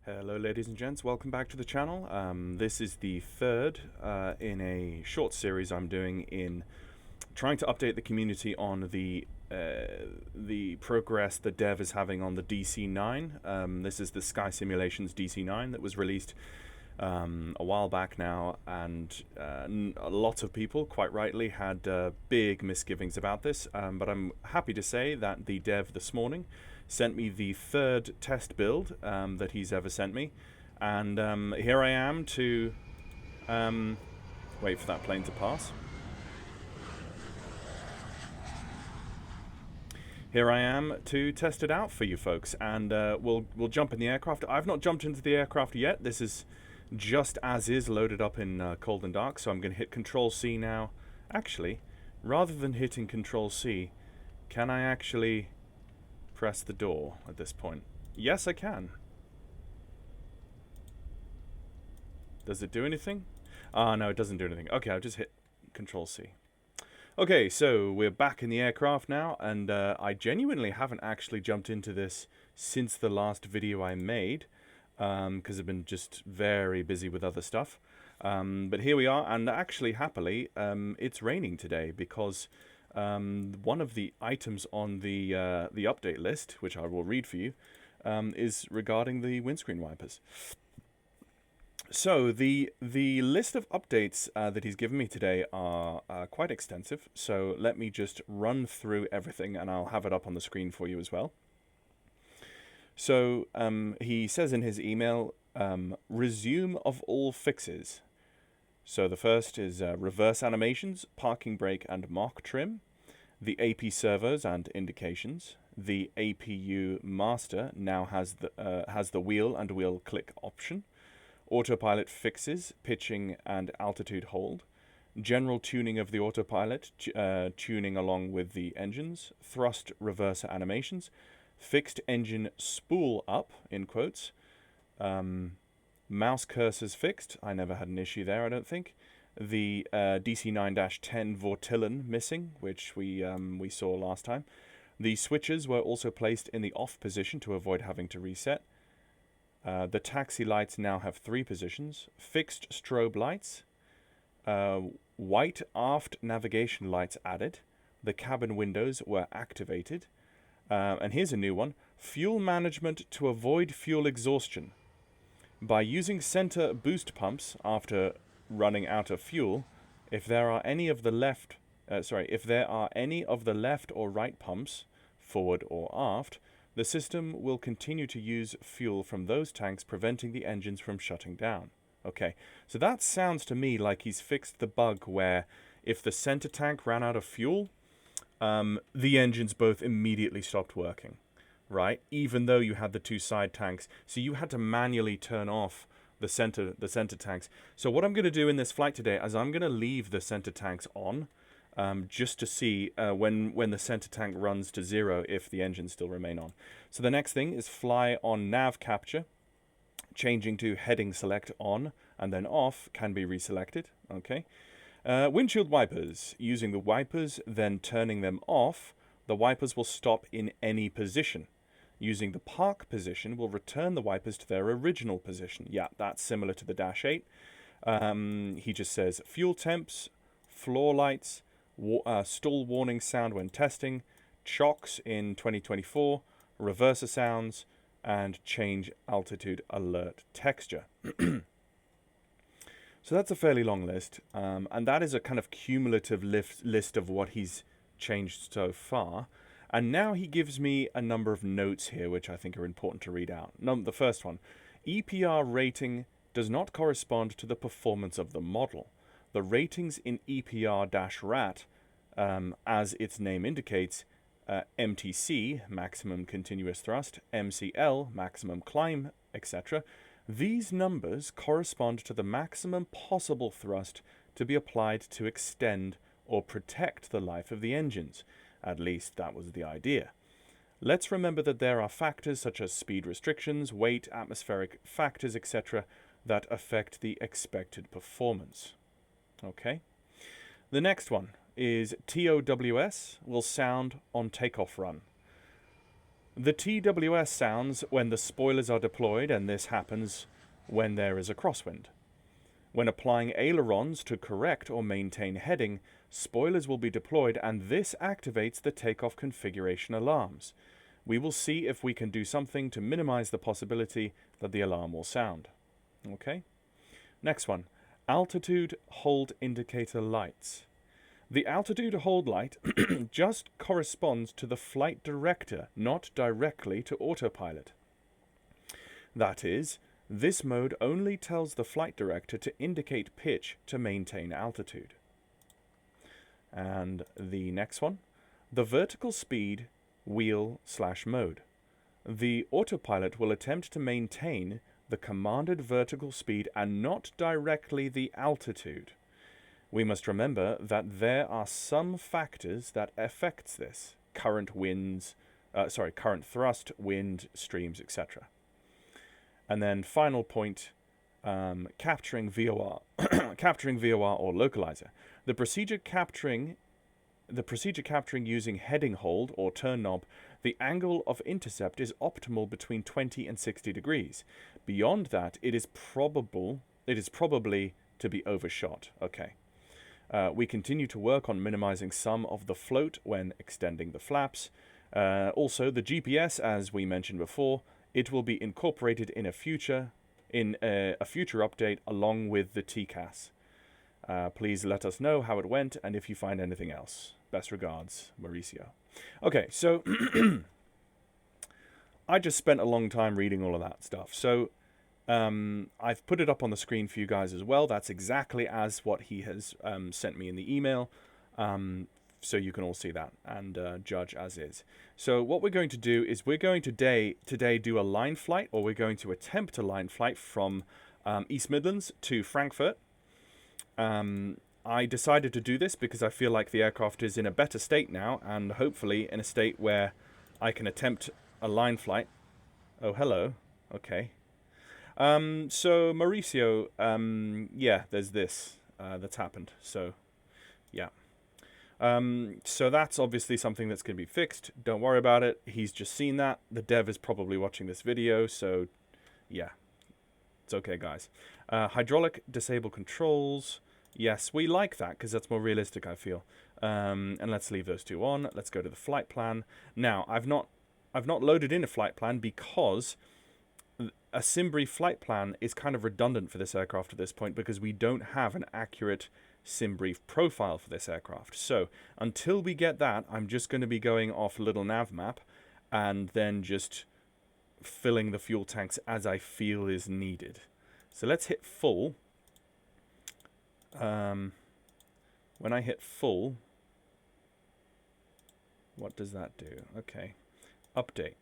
Hello ladies and gents, welcome back to the channel. This is the third in a short series I'm doing in trying to update the community on the progress the dev is having on the DC-9. This is the Sky Simulations DC-9 that was released a while back now, and a lot of people, quite rightly, had big misgivings about this, but I'm happy to say that the dev this morning sent me the third test build that he's ever sent me, and here I am to wait for that plane to pass. Here I am to test it out for you folks, and we'll jump in the aircraft. I've not jumped into the aircraft yet. This is just as is loaded up in cold and dark, so I'm going to hit Control C now. Actually, rather than hitting Control C, can I actually press the door at this point? Yes, I can. Does it do anything? No, it doesn't do anything. Okay, I'll just hit Control C. Okay, so we're back in the aircraft now, and I genuinely haven't actually jumped into this since the last video I made, because I've been just very busy with other stuff. But here we are, and actually, happily, it's raining today because one of the items on the update list, which I will read for you, is regarding the windscreen wipers. So the list of updates that he's given me today are quite extensive. So let me just run through everything, and I'll have it up on the screen for you as well. So he says in his email, resume of all fixes. So the first is reverse animations, parking brake and mark trim, the AP servos and indications. The APU master now has the wheel and wheel click option. Autopilot fixes, pitching and altitude hold. General tuning of the autopilot, tuning along with the engines. Thrust reverser animations. Fixed engine spool up, in quotes. Mouse cursors fixed. I never had an issue there, I don't think. The DC-9-10 Vortillen missing, which we saw last time. The switches were also placed in the off position to avoid having to reset. The taxi lights now have 3 positions. Fixed strobe lights. White aft navigation lights added. The cabin windows were activated. And here's a new one. Fuel management to avoid fuel exhaustion. By using center boost pumps after running out of fuel, if there are any of the left or right pumps, forward or aft, the system will continue to use fuel from those tanks, preventing the engines from shutting down. Okay, so that sounds to me like he's fixed the bug where if the center tank ran out of fuel, the engines both immediately stopped working, right? Even though you had the 2 side tanks, so you had to manually turn off the center tanks. So what I'm going to do in this flight today is I'm going to leave the center tanks on, just to see when the center tank runs to 0 if the engines still remain on. So the next thing is fly on nav capture, changing to heading select on and then off can be reselected. Okay. Windshield wipers. Using the wipers, then turning them off, the wipers will stop in any position. Using the park position will return the wipers to their original position. Yeah, that's similar to the Dash 8. He just says fuel temps, floor lights, stall warning sound when testing, chocks in 2024, reverser sounds, and change altitude alert texture. So that's a fairly long list, and that is a kind of cumulative list of what he's changed so far. And now he gives me a number of notes here, which I think are important to read out. The first one, EPR rating does not correspond to the performance of the model. The ratings in EPR-RAT, as its name indicates, MTC, maximum continuous thrust, MCL, maximum climb, etc., these numbers correspond to the maximum possible thrust to be applied to extend or protect the life of the engines. At least that was the idea. Let's remember that there are factors such as speed restrictions, weight, atmospheric factors, etc. that affect the expected performance. Okay. The next one is TOWS will sound on takeoff run. The TWS sounds when the spoilers are deployed, and this happens when there is a crosswind. When applying ailerons to correct or maintain heading, spoilers will be deployed, and this activates the takeoff configuration alarms. We will see if we can do something to minimize the possibility that the alarm will sound. Okay? Next one. Altitude hold indicator lights. The altitude hold light just corresponds to the flight director, not directly to autopilot. That is, this mode only tells the flight director to indicate pitch to maintain altitude. And the next one, the vertical speed wheel/mode. The autopilot will attempt to maintain the commanded vertical speed and not directly the altitude. We must remember that there are some factors that affects this: current thrust, wind, streams, etc. And then final point, capturing VOR, capturing VOR or localizer. The procedure capturing using heading hold or turn knob, the angle of intercept is optimal between 20 and 60 degrees. Beyond that, it is probably to be overshot. Okay. We continue to work on minimizing some of the float when extending the flaps. Also, the GPS, as we mentioned before, it will be incorporated in a future update along with the TCAS. Please let us know how it went and if you find anything else. Best regards, Mauricio. Okay, so I just spent a long time reading all of that stuff. So I've put it up on the screen for you guys as well. That's exactly as what he has sent me in the email. So you can all see that and judge as is. So what we're going to do is we're going to today do a line flight, or we're going to attempt a line flight from East Midlands to Frankfurt. I decided to do this because I feel like the aircraft is in a better state now, and hopefully in a state where I can attempt a line flight. Oh, hello. Okay. So Mauricio, yeah, there's this that's happened. So, yeah. So that's obviously something that's going to be fixed. Don't worry about it. He's just seen that. The dev is probably watching this video, so yeah. It's okay, guys. Hydraulic disable controls. Yes, we like that because that's more realistic, I feel. And let's leave those two on. Let's go to the flight plan. Now, I've not loaded in a flight plan because a Debrief flight plan is kind of redundant for this aircraft at this point because we don't have an accurate Debrief profile for this aircraft. So until we get that, I'm just going to be going off a little nav map and then just filling the fuel tanks as I feel is needed. So let's hit full. When I hit full, what does that do? Okay, update.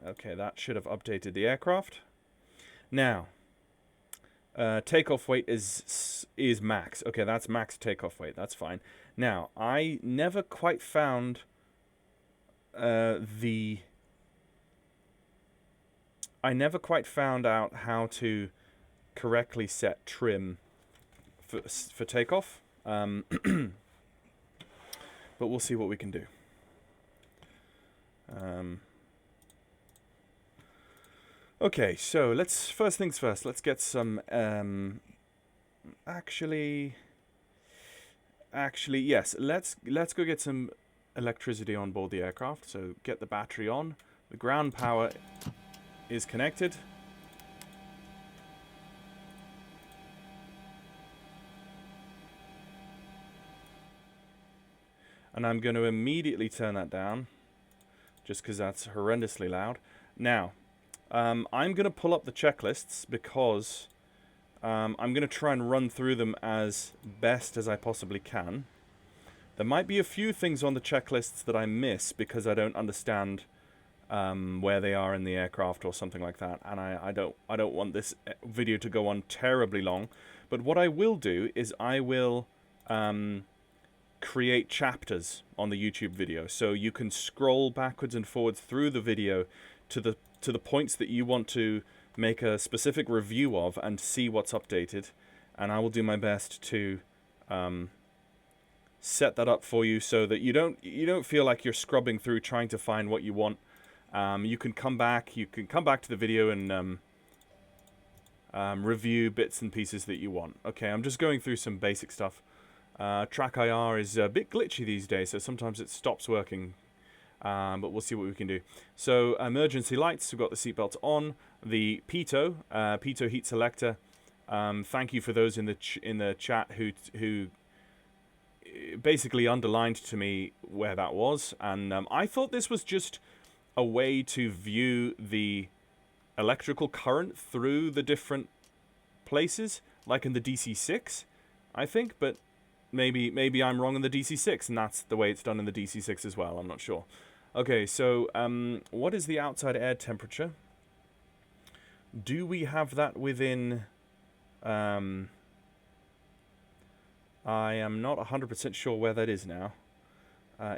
Okay, that should have updated the aircraft. Now, takeoff weight is max. Okay, that's max takeoff weight. That's fine. Now, I never quite found out how to correctly set trim for takeoff. But we'll see what we can do. Okay, so first things first, let's get some, actually, yes, let's go get some electricity on board the aircraft. So get the battery on. The ground power is connected. And I'm going to immediately turn that down, just because that's horrendously loud. Now, I'm going to pull up the checklists because I'm going to try and run through them as best as I possibly can. There might be a few things on the checklists that I miss because I don't understand where they are in the aircraft or something like that, and I don't want this video to go on terribly long. But what I will do is I will create chapters on the YouTube video, so you can scroll backwards and forwards through the video to the points that you want to make a specific review of and see what's updated, and I will do my best to set that up for you so that you don't feel like you're scrubbing through trying to find what you want You can come back to the video and review bits and pieces that you want. Okay, I'm just going through some basic stuff. Track IR is a bit glitchy these days, so sometimes it stops working. But we'll see what we can do. So emergency lights, we've got the seatbelts on. The pitot, pitot heat selector. Thank you for those in the chat who basically underlined to me where that was, and I thought this was just a way to view the electrical current through the different places, like in the DC-6, I think, but maybe I'm wrong in the DC-6, and that's the way it's done in the DC-6 as well. I'm not sure. Okay, so what is the outside air temperature? Do we have that within... I am not 100% sure where that is now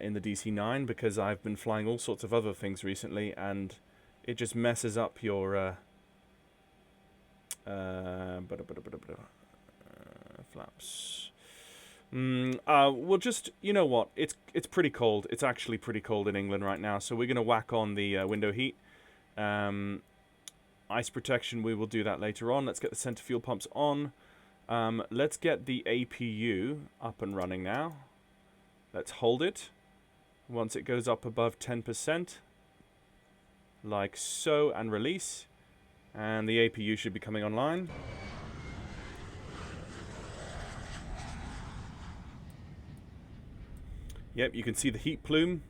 in the DC-9, because I've been flying all sorts of other things recently, and it just messes up your flaps. We'll just, you know what, it's pretty cold. It's actually pretty cold in England right now, so we're going to whack on the window heat. Ice protection, we will do that later on. Let's get the center fuel pumps on. Let's get the APU up and running now. Let's hold it. Once it goes up above 10%, like so, and release. And the APU should be coming online. Yep, you can see the heat plume.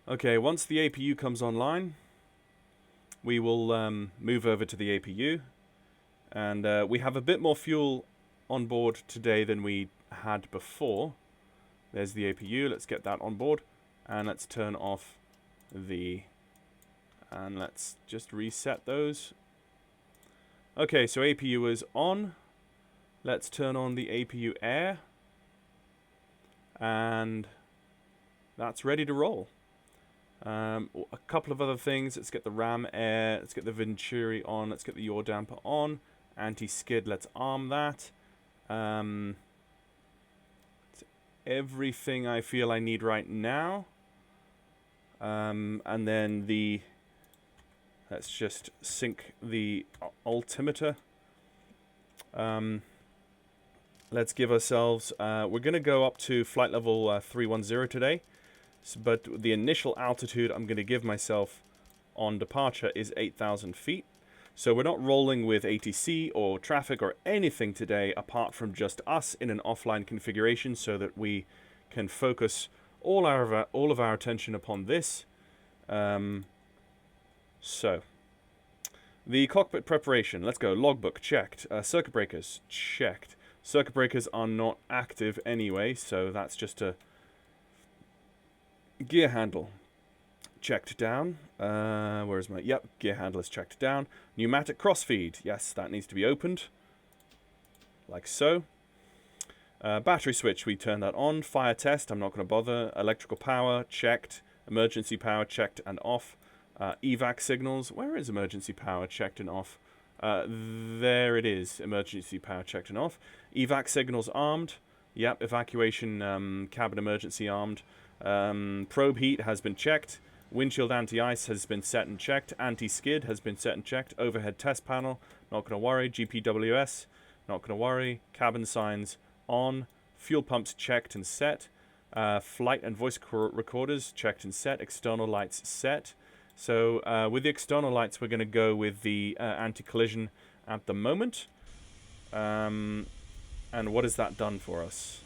Okay, once the APU comes online, we will move over to the APU. And we have a bit more fuel on board today than we had before. There's the APU. Let's get that on board. And let's turn off the... And let's just reset those. Okay, so APU is on. Let's turn on the APU air. And that's ready to roll. A couple of other things. Let's get the RAM air. Let's get the Venturi on. Let's get the yaw damper on. Anti-skid, let's arm that. It's everything I feel I need right now. And then the... Let's just sync the altimeter. Let's give ourselves... we're going to go up to flight level 310 today. But the initial altitude I'm going to give myself on departure is 8,000 feet. So we're not rolling with ATC or traffic or anything today apart from just us in an offline configuration, so that we can focus all of our attention upon this. So, the cockpit preparation. Let's go. Logbook checked. Circuit breakers checked. Circuit breakers are not active anyway, so that's just a gear handle. Checked down. Where is my... Yep, gear handle is checked down. Pneumatic crossfeed. Yes, that needs to be opened. Like so. Battery switch, we turn that on. Fire test, I'm not going to bother. Electrical power, checked. Emergency power, checked and off. Evac signals. Where is emergency power, checked and off? There it is. Emergency power, checked and off. Evac signals armed. Yep, evacuation cabin emergency armed. Probe heat has been checked. Windshield anti-ice has been set and checked. Anti-skid has been set and checked. Overhead test panel, not going to worry. GPWS, not going to worry. Cabin signs on. Fuel pumps checked and set. Flight and voice recorders checked and set. External lights set. So with the external lights, we're going to go with the anti-collision at the moment. And what has that done for us?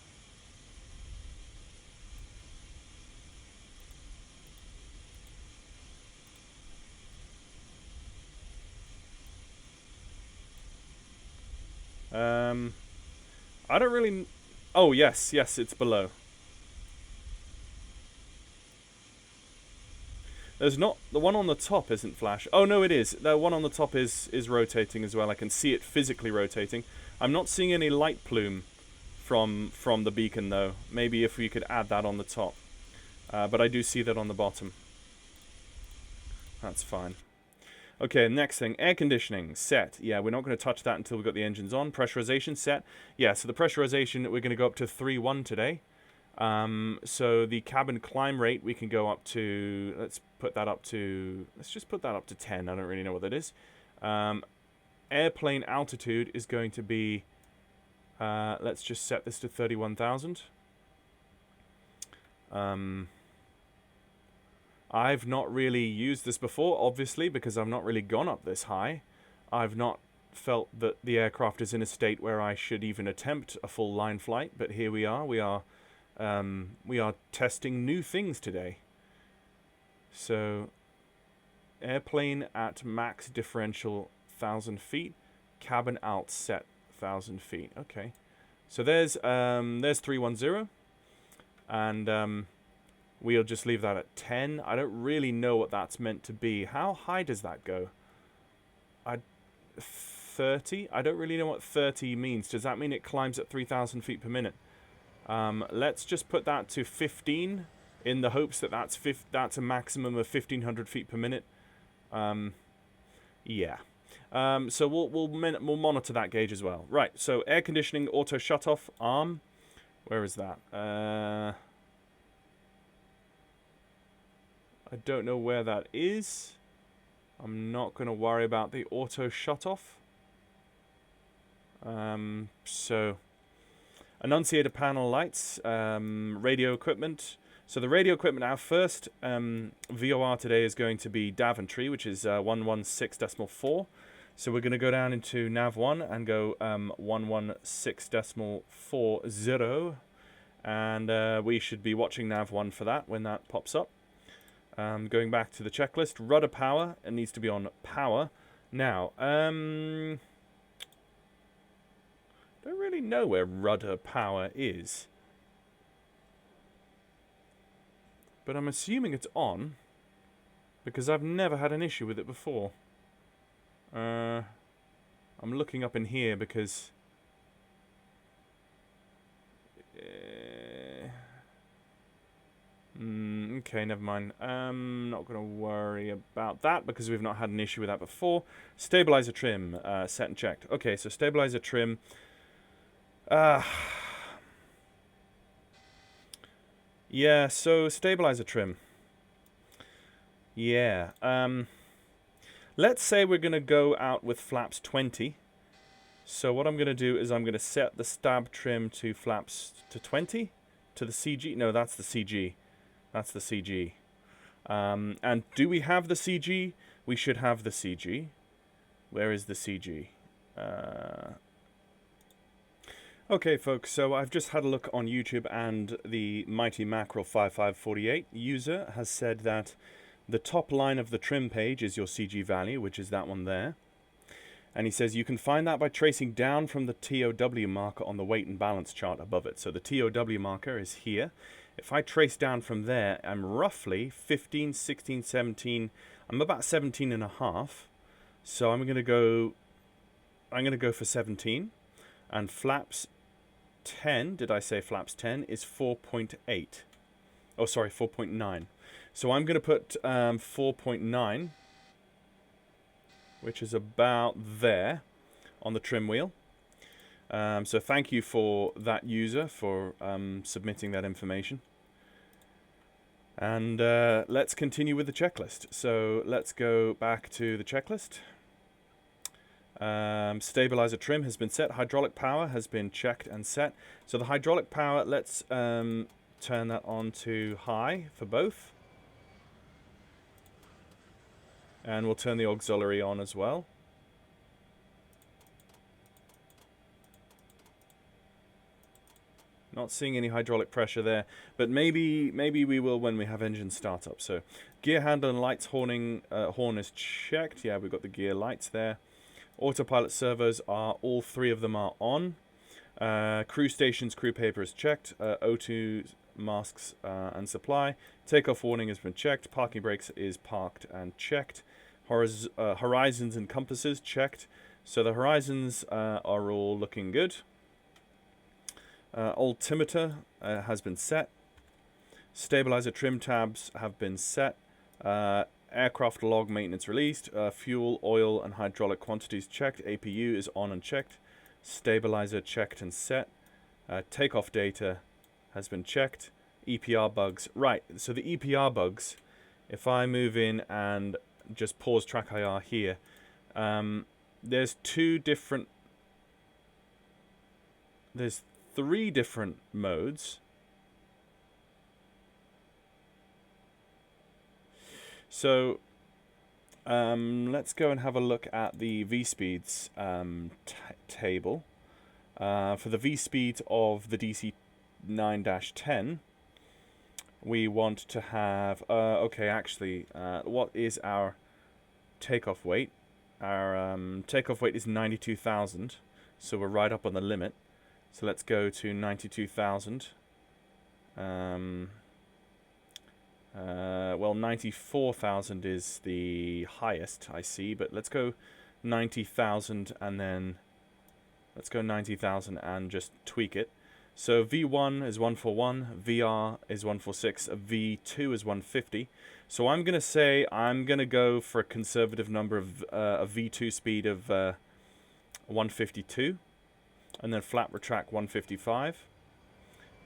I don't really... Oh, yes, it's below. There's not... The one on the top isn't flash. Oh, no, it is. The one on the top is rotating as well. I can see it physically rotating. I'm not seeing any light plume from the beacon, though. Maybe if we could add that on the top. But I do see that on the bottom. That's fine. Okay, next thing, air conditioning, set. Yeah, we're not going to touch that until we've got the engines on. Pressurization, set. Yeah, so the pressurization, we're going to go up to 3.1 today. So the cabin climb rate, we can go up to, let's just put that up to 10. I don't really know what that is. Airplane altitude is going to be, let's just set this to 31,000. I've not really used this before, obviously, because I've not really gone up this high. I've not felt that the aircraft is in a state where I should even attempt a full line flight, but here we are. We are testing new things today. So, airplane at max differential 1,000 feet, cabin alt set 1,000 feet. Okay, so there's 310, and we'll just leave that at 10. I don't really know what that's meant to be. How high does that go? 30? I don't really know what 30 means. Does that mean it climbs at 3,000 feet per minute? Let's just put that to 15 in the hopes that that's a maximum of 1,500 feet per minute. Yeah. So we'll monitor that gauge as well. Right, so air conditioning auto shut-off arm. Where is that? I don't know where that is. I'm not going to worry about the auto shut-off. So, annunciator panel lights, radio equipment. So the radio equipment, our first VOR today is going to be Daventry, which is 116.4. So we're going to go down into nav1 and go 116.40. And we should be watching nav1 for that when that pops up. Going back to the checklist, rudder power, it needs to be on power. Now, don't really know where rudder power is, but I'm assuming it's on because I've never had an issue with it before. I'm looking up in here because okay, never mind. Not going to worry about that because we've not had an issue with that before. Stabilizer trim, set and checked. Okay, so stabilizer trim. Yeah, so stabilizer trim. Yeah. Let's say we're going to go out with flaps 20. So what I'm going to do is I'm going to set the stab trim to flaps to 20. To the CG. No, that's the CG. That's the CG. And do we have the CG? We should have the CG. Where is the CG? Okay, folks, so I've just had a look on YouTube, and the Mighty Mackerel 5548 user has said that the top line of the trim page is your CG value, which is that one there. And he says you can find that by tracing down from the TOW marker on the weight and balance chart above it. So the TOW marker is here. If I trace down from there, I'm roughly 15, 16, 17. I'm about 17 and a half. So I'm going to go for 17. And flaps 10, did I say flaps 10, is 4.8. Oh, sorry, 4.9. So I'm going to put 4.9, which is about there on the trim wheel. So thank you for that user for submitting that information. And let's continue with the checklist. So let's go back to the checklist. Stabilizer trim has been set. Hydraulic power has been checked and set. So the hydraulic power, let's turn that on to high for both. And we'll turn the auxiliary on as well. Not seeing any hydraulic pressure there, but maybe we will when we have engine startup. So gear handle and lights horn is checked. Yeah, we've got the gear lights there. Autopilot servos are, all three of them are on. Crew stations, crew paper is checked. O2 masks and supply. Takeoff warning has been checked. Parking brakes is parked and checked. Horizons and compasses checked. So the horizons are all looking good. Altimeter has been set. Stabilizer trim tabs have been set. Aircraft log maintenance released. Fuel, oil, and hydraulic quantities checked. APU is on and checked. Stabilizer checked and set. Takeoff data has been checked. EPR bugs. Right, so the EPR bugs, if I move in and just pause track IR here, there's three different modes. So let's go and have a look at the V-speeds table. For the V-speed of the DC-9-10, we want to have... okay, actually, what is our takeoff weight? Our takeoff weight is 92,000, so we're right up on the limit. So let's go to 92,000. Well, 94,000 is the highest I see, but let's go 90,000 and then let's go 90,000 and just tweak it. So V1 is 141, VR is 146, V2 is 150. So I'm going to say I'm going to go for a conservative number of a V2 speed of 152, and then flat retract 155,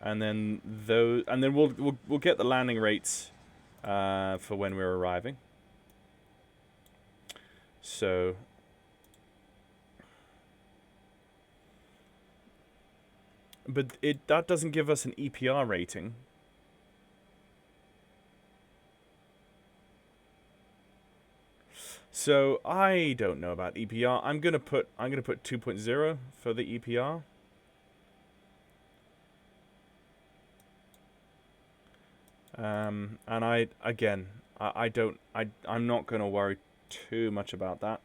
and then we'll get the landing rates for when we're arriving. So but that doesn't give us an EPR rating. So I don't know about EPR. I'm gonna put 2.0 for the EPR. And I'm not gonna worry too much about that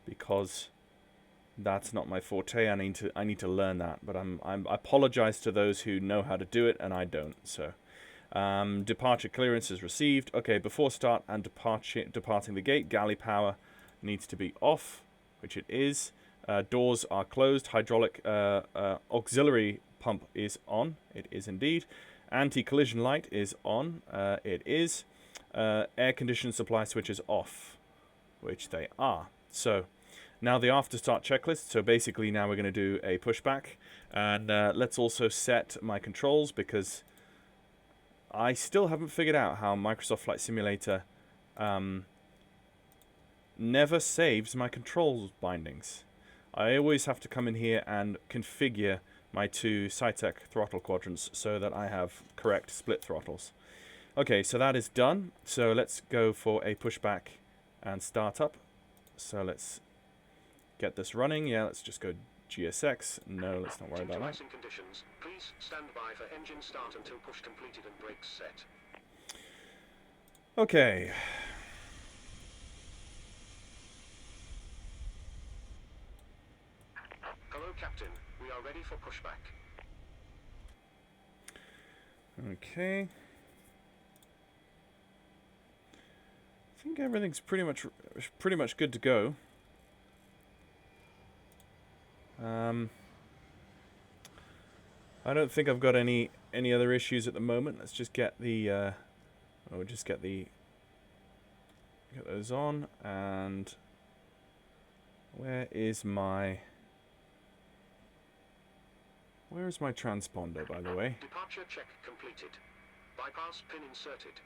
because that's not my forte. I need to learn that, but I apologize to those who know how to do it and I don't. So departure clearance is received. Okay, before start and departing the gate, galley power needs to be off, which it is. Doors are closed. Hydraulic auxiliary pump is on. It is indeed. Anti-collision light is on. It is. Air conditioning supply switch is off, which they are. So now the after start checklist. So basically now we're going to do a pushback, and let's also set my controls because I still haven't figured out how Microsoft Flight Simulator never saves my controls bindings. I always have to come in here and configure my two Cytec throttle quadrants so that I have correct split throttles. Okay, so that is done. So let's go for a pushback and start up. So let's get this running. Yeah, let's just go GSX. No, let's not worry about that. Conditions. Please stand by for engine start until push completed and brakes set. Okay. Hello, Captain. We are ready for pushback. Okay. I think everything's pretty much good to go. I don't think I've got any other issues at the moment. Let's just get the get those on. And where is my transponder, by the way? Departure check completed. Bypass pin inserted.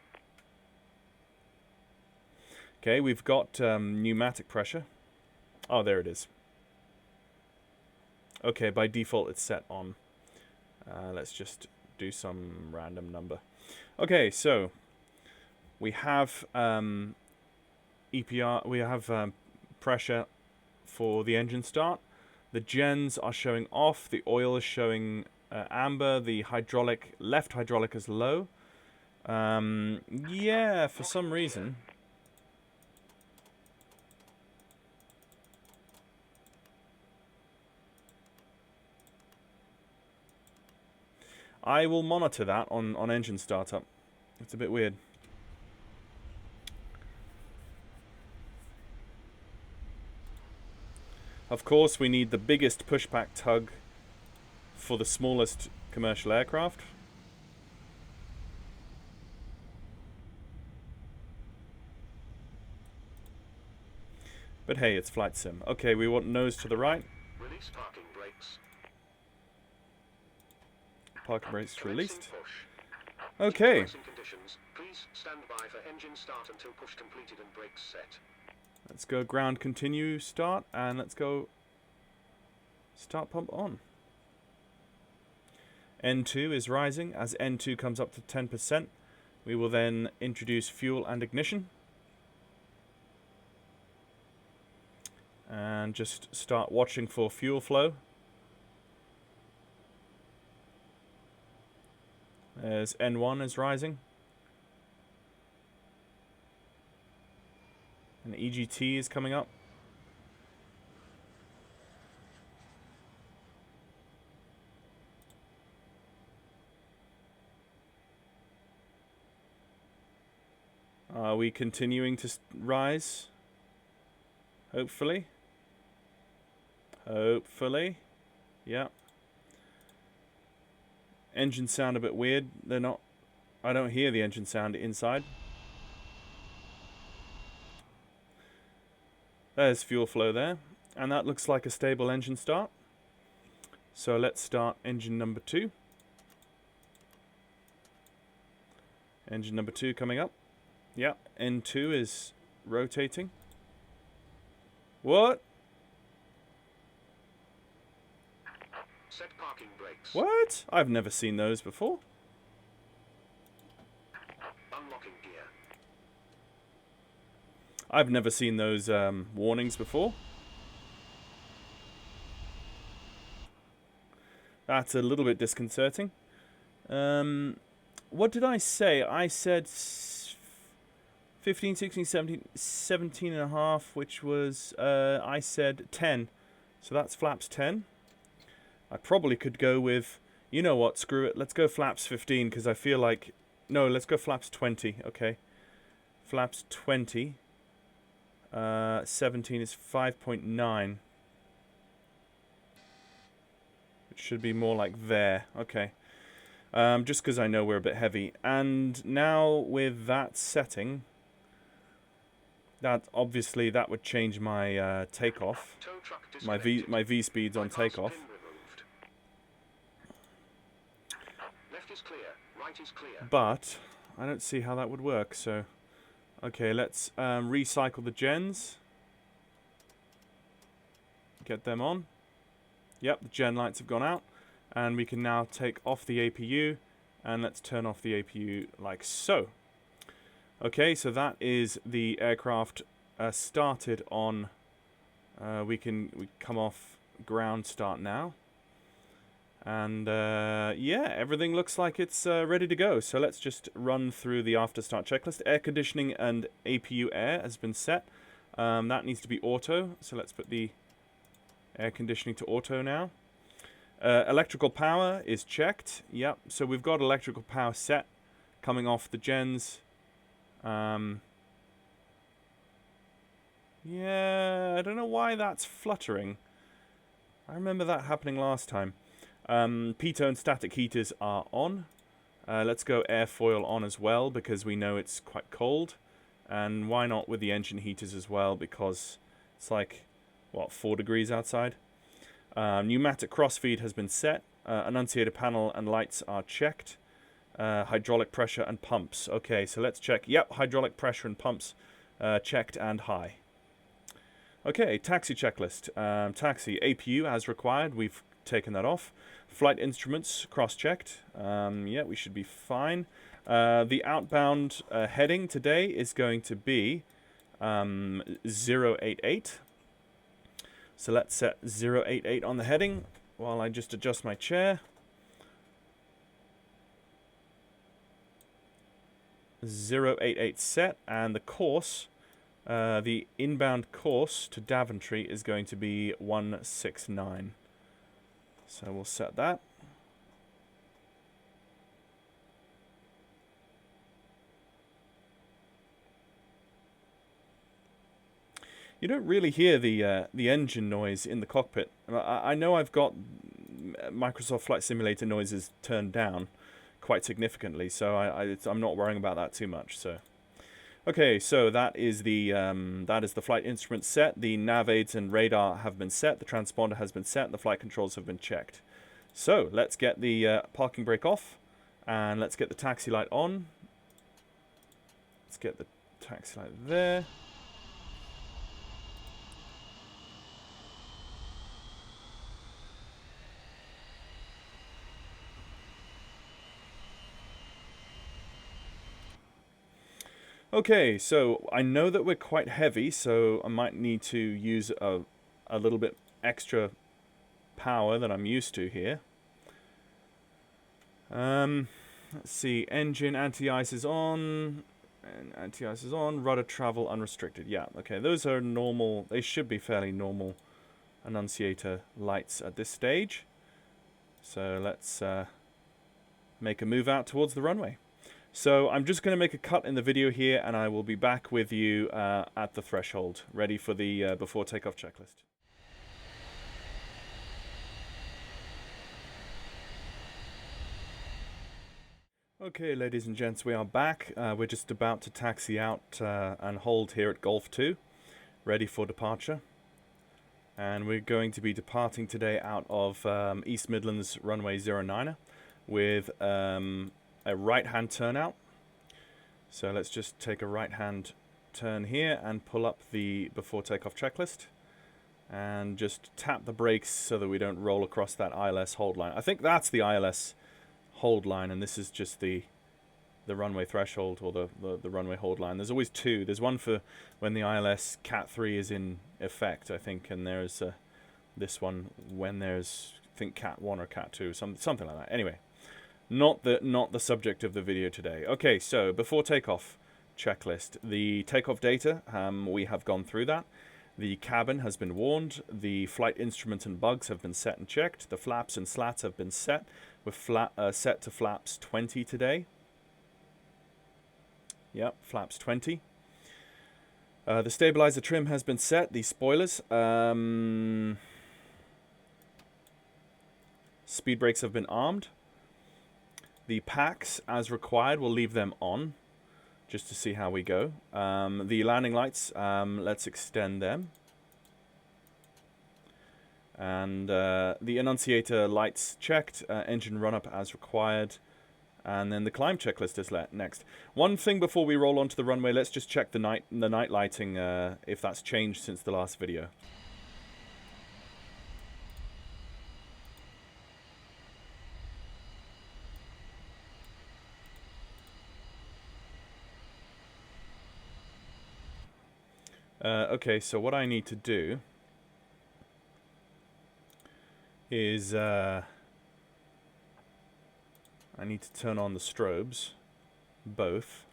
Okay, we've got pneumatic pressure. Oh, there it is. Okay, by default it's set on. Let's just do some random number. Okay, so we have EPR. We have pressure for the engine start. The gens are showing off. The oil is showing amber. The left hydraulic is low. Yeah, for some reason. I will monitor that on engine startup. It's a bit weird. Of course, we need the biggest pushback tug for the smallest commercial aircraft. But hey, it's flight sim. Okay, we want nose to the right. Release parking brakes. Parking brakes Commencing released. push. Okay. Racing conditions. Please stand by for engine start until push completed and brakes set. Let's go ground continue start, and let's go start pump on. N2 is rising. As N2 comes up to 10%, we will then introduce fuel and ignition. And just start watching for fuel flow. As N1 is rising. And EGT is coming up. Are we continuing to rise? Hopefully. Hopefully. Yeah. Engines sound a bit weird. They're not... I don't hear the engine sound inside. There's fuel flow there. And that looks like a stable engine start. So let's start engine number 2. Engine number 2 coming up. Yeah, N2 is rotating. What? Set parking brakes. What? I've never seen those before. Unlocking gear. I've never seen those warnings before. That's a little bit disconcerting. What did I say? I said 15, 16, 17, 17 and a half, which was, I said 10. So that's flaps 10. I probably could go with, you know what, screw it. Let's go flaps 15, because I feel like, no, let's go flaps 20, okay. Flaps 20. 17 is 5.9. It should be more like there, okay. Just because I know we're a bit heavy. And now with that setting, that obviously that would change my takeoff, my V speeds on takeoff. Left is clear, right is clear. But I don't see how that would work. So, okay, let's recycle the gens. Get them on. Yep, the gen lights have gone out. And we can now take off the APU, and let's turn off the APU like so. Okay, so that is the aircraft started on. We come off ground start now, and yeah, everything looks like it's ready to go. So let's just run through the after start checklist. Air conditioning and APU air has been set. That needs to be auto. So let's put the air conditioning to auto now. Electrical power is checked. Yep, so we've got electrical power set coming off the gens. Yeah, I don't know why that's fluttering. I remember that happening last time. Pitot static heaters are on. Let's go airfoil on as well, because we know it's quite cold. And why not with the engine heaters as well, because it's like, what, 4 degrees outside? Pneumatic crossfeed has been set. Annunciator panel and lights are checked. Hydraulic pressure and pumps. Okay, so let's check. Yep, hydraulic pressure and pumps checked and high. Okay, taxi checklist. Taxi APU as required. We've taken that off. Flight instruments cross-checked. Yeah, we should be fine. The outbound heading today is going to be 088. So let's set 088 on the heading while I just adjust my chair. 088 set, and the course, the inbound course to Daventry is going to be 169. So we'll set that. You don't really hear the engine noise in the cockpit. I know I've got Microsoft Flight Simulator noises turned down quite significantly, so I'm not worrying about that too much. So, okay, so that is the flight instrument set. The nav aids and radar have been set. The transponder has been set. The flight controls have been checked. So let's get the parking brake off, and let's get the taxi light on. Let's get the taxi light there. Okay, so I know that we're quite heavy, so I might need to use a little bit extra power than I'm used to here. Let's see, engine anti-ice is on, and anti-ice is on, rudder travel unrestricted. Yeah, okay, those are normal, they should be fairly normal annunciator lights at this stage. So let's make a move out towards the runway. So I'm just going to make a cut in the video here, and I will be back with you at the threshold, ready for the before takeoff checklist. Okay, ladies and gents, we are back. We're just about to taxi out and hold here at Golf 2, ready for departure. And we're going to be departing today out of East Midlands runway 09er with a right-hand turnout. So let's just take a right-hand turn here and pull up the before takeoff checklist and just tap the brakes so that we don't roll across that ILS hold line. I think that's the ILS hold line, and this is just the runway threshold, or the runway hold line. There's always two. There's one for when the ILS Cat 3 is in effect, I think, and there's this one when there's, I think, Cat 1 or Cat 2, something like that. Anyway, not the subject of the video today. Okay, so before takeoff checklist. The takeoff data, we have gone through that. The cabin has been warned. The flight instrument and bugs have been set and checked. The flaps and slats have been set. We're set to flaps 20 today. Yep, flaps 20. The stabilizer trim has been set. The spoilers. Speed brakes have been armed. The packs, as required, we'll leave them on, just to see how we go. The landing lights, let's extend them. And the annunciator lights checked, engine run-up as required. And then the climb checklist is next. One thing before we roll onto the runway, let's just check the night lighting, if that's changed since the last video. Okay, so what I need to do is I need to turn on the strobes, both.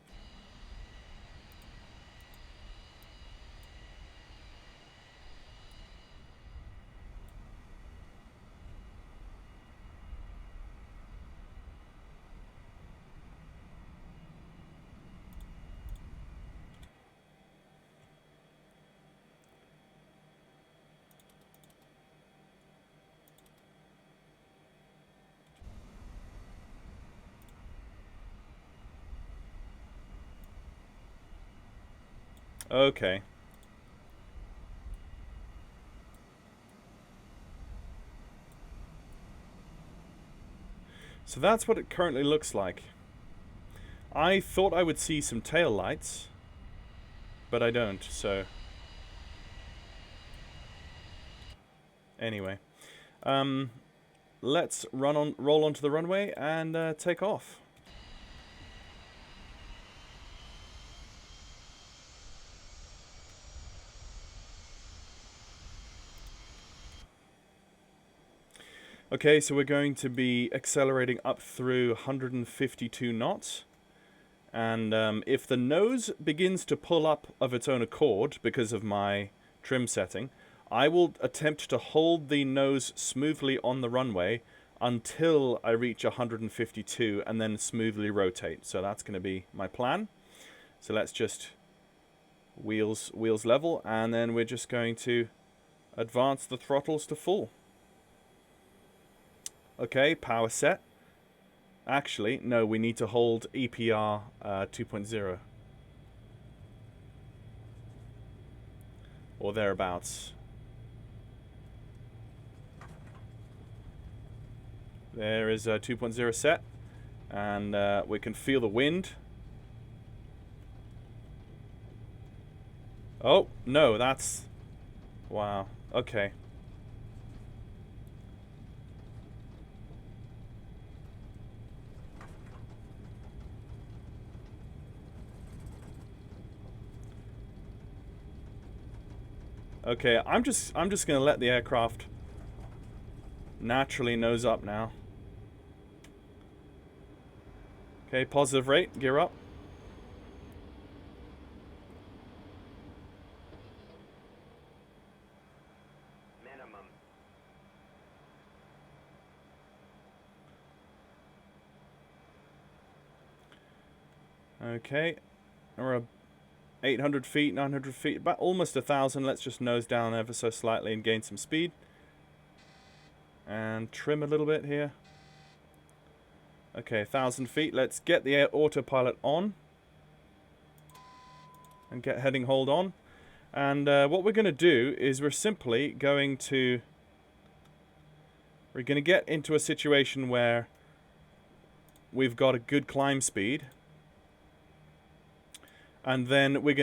Okay. So that's what it currently looks like. I thought I would see some tail lights, but I don't, so... Anyway. Let's roll onto the runway and take off. Okay, so we're going to be accelerating up through 152 knots. And if the nose begins to pull up of its own accord because of my trim setting, I will attempt to hold the nose smoothly on the runway until I reach 152 and then smoothly rotate. So that's going to be my plan. So let's just wheels level, and then we're just going to advance the throttles to full. Okay, power set. Actually, no, we need to hold EPR 2.0. Or thereabouts. There is 2.0 set. And we can feel the wind. Oh, no, that's... Wow, okay. Okay, I'm just gonna let the aircraft naturally nose up now. Okay, positive rate, gear up. Minimum. Okay, we're 800 feet, 900 feet, about almost 1,000. Let's just nose down ever so slightly and gain some speed. And trim a little bit here. Okay, 1,000 feet. Let's get the autopilot on. And get heading hold on. And what we're going to do is we're simply going to... We're going to get into a situation where we've got a good climb speed. And then we're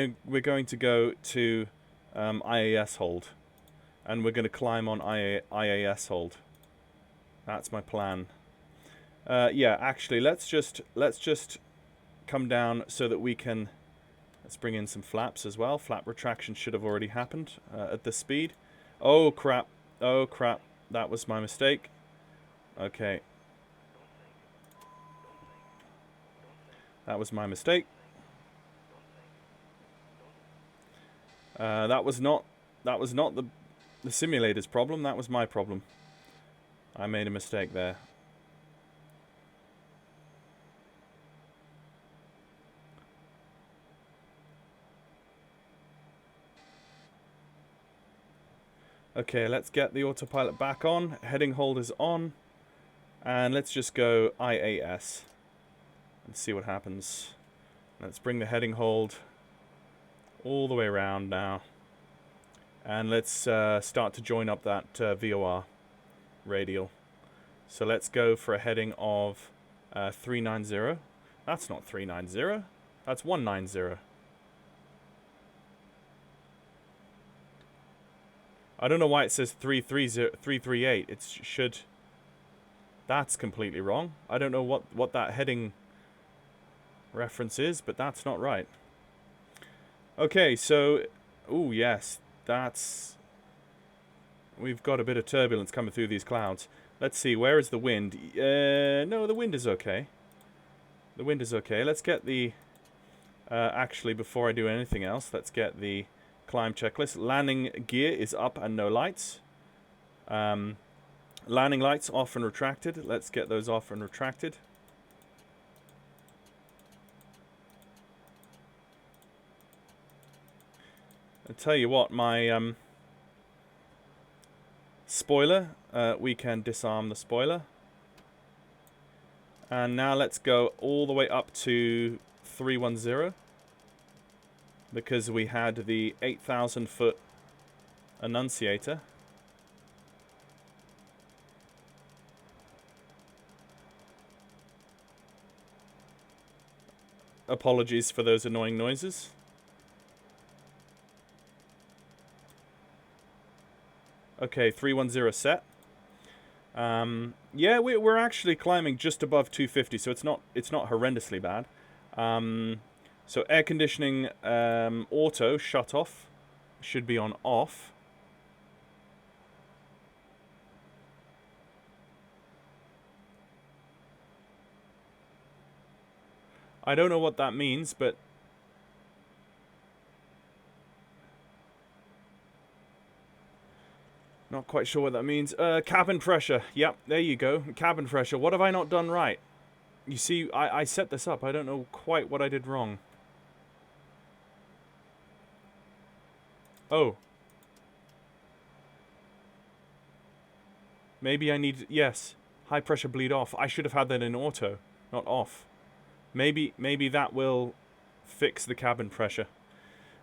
going to go to IAS hold. And we're going to climb on IAS hold. That's my plan. Yeah, actually, let's just come down so that we can... Let's bring in some flaps as well. Flap retraction should have already happened at this speed. Oh, crap. Oh, crap. That was my mistake. Okay. That was my mistake. That was not the simulator's problem. That was my problem. I made a mistake there. Okay, let's get the autopilot back on. Heading hold is on. And let's just go IAS and see what happens. Let's bring the heading hold all the way around now. And let's start to join up that VOR radial. So let's go for a heading of 390. That's not 390. That's 190. I don't know why it says 338. It should... That's completely wrong. I don't know what that heading reference is, but that's not right. Okay, so... Ooh, yes. That's... We've got a bit of turbulence coming through these clouds. Let's see, where is the wind? No, the wind is okay. The wind is okay. Let's get the... actually, before I do anything else, let's get the climb checklist. Landing gear is up and no lights. Landing lights off and retracted. Let's get those off and retracted. I'll tell you what, my spoiler, we can disarm the spoiler. And now let's go all the way up to 310. Because we had the 8,000 foot annunciator. Apologies for those annoying noises. Okay, 310 set. Yeah, we're actually climbing just above 250, so it's not horrendously bad. So air conditioning auto shut off should be on off. I don't know what that means, but not quite sure what that means. Cabin pressure. Yep, there you go. Cabin pressure. What have I not done right? You see, I set this up. I don't know quite what I did wrong. Oh. Maybe I need... Yes. High pressure bleed off. I should have had that in auto, not off. Maybe that will fix the cabin pressure.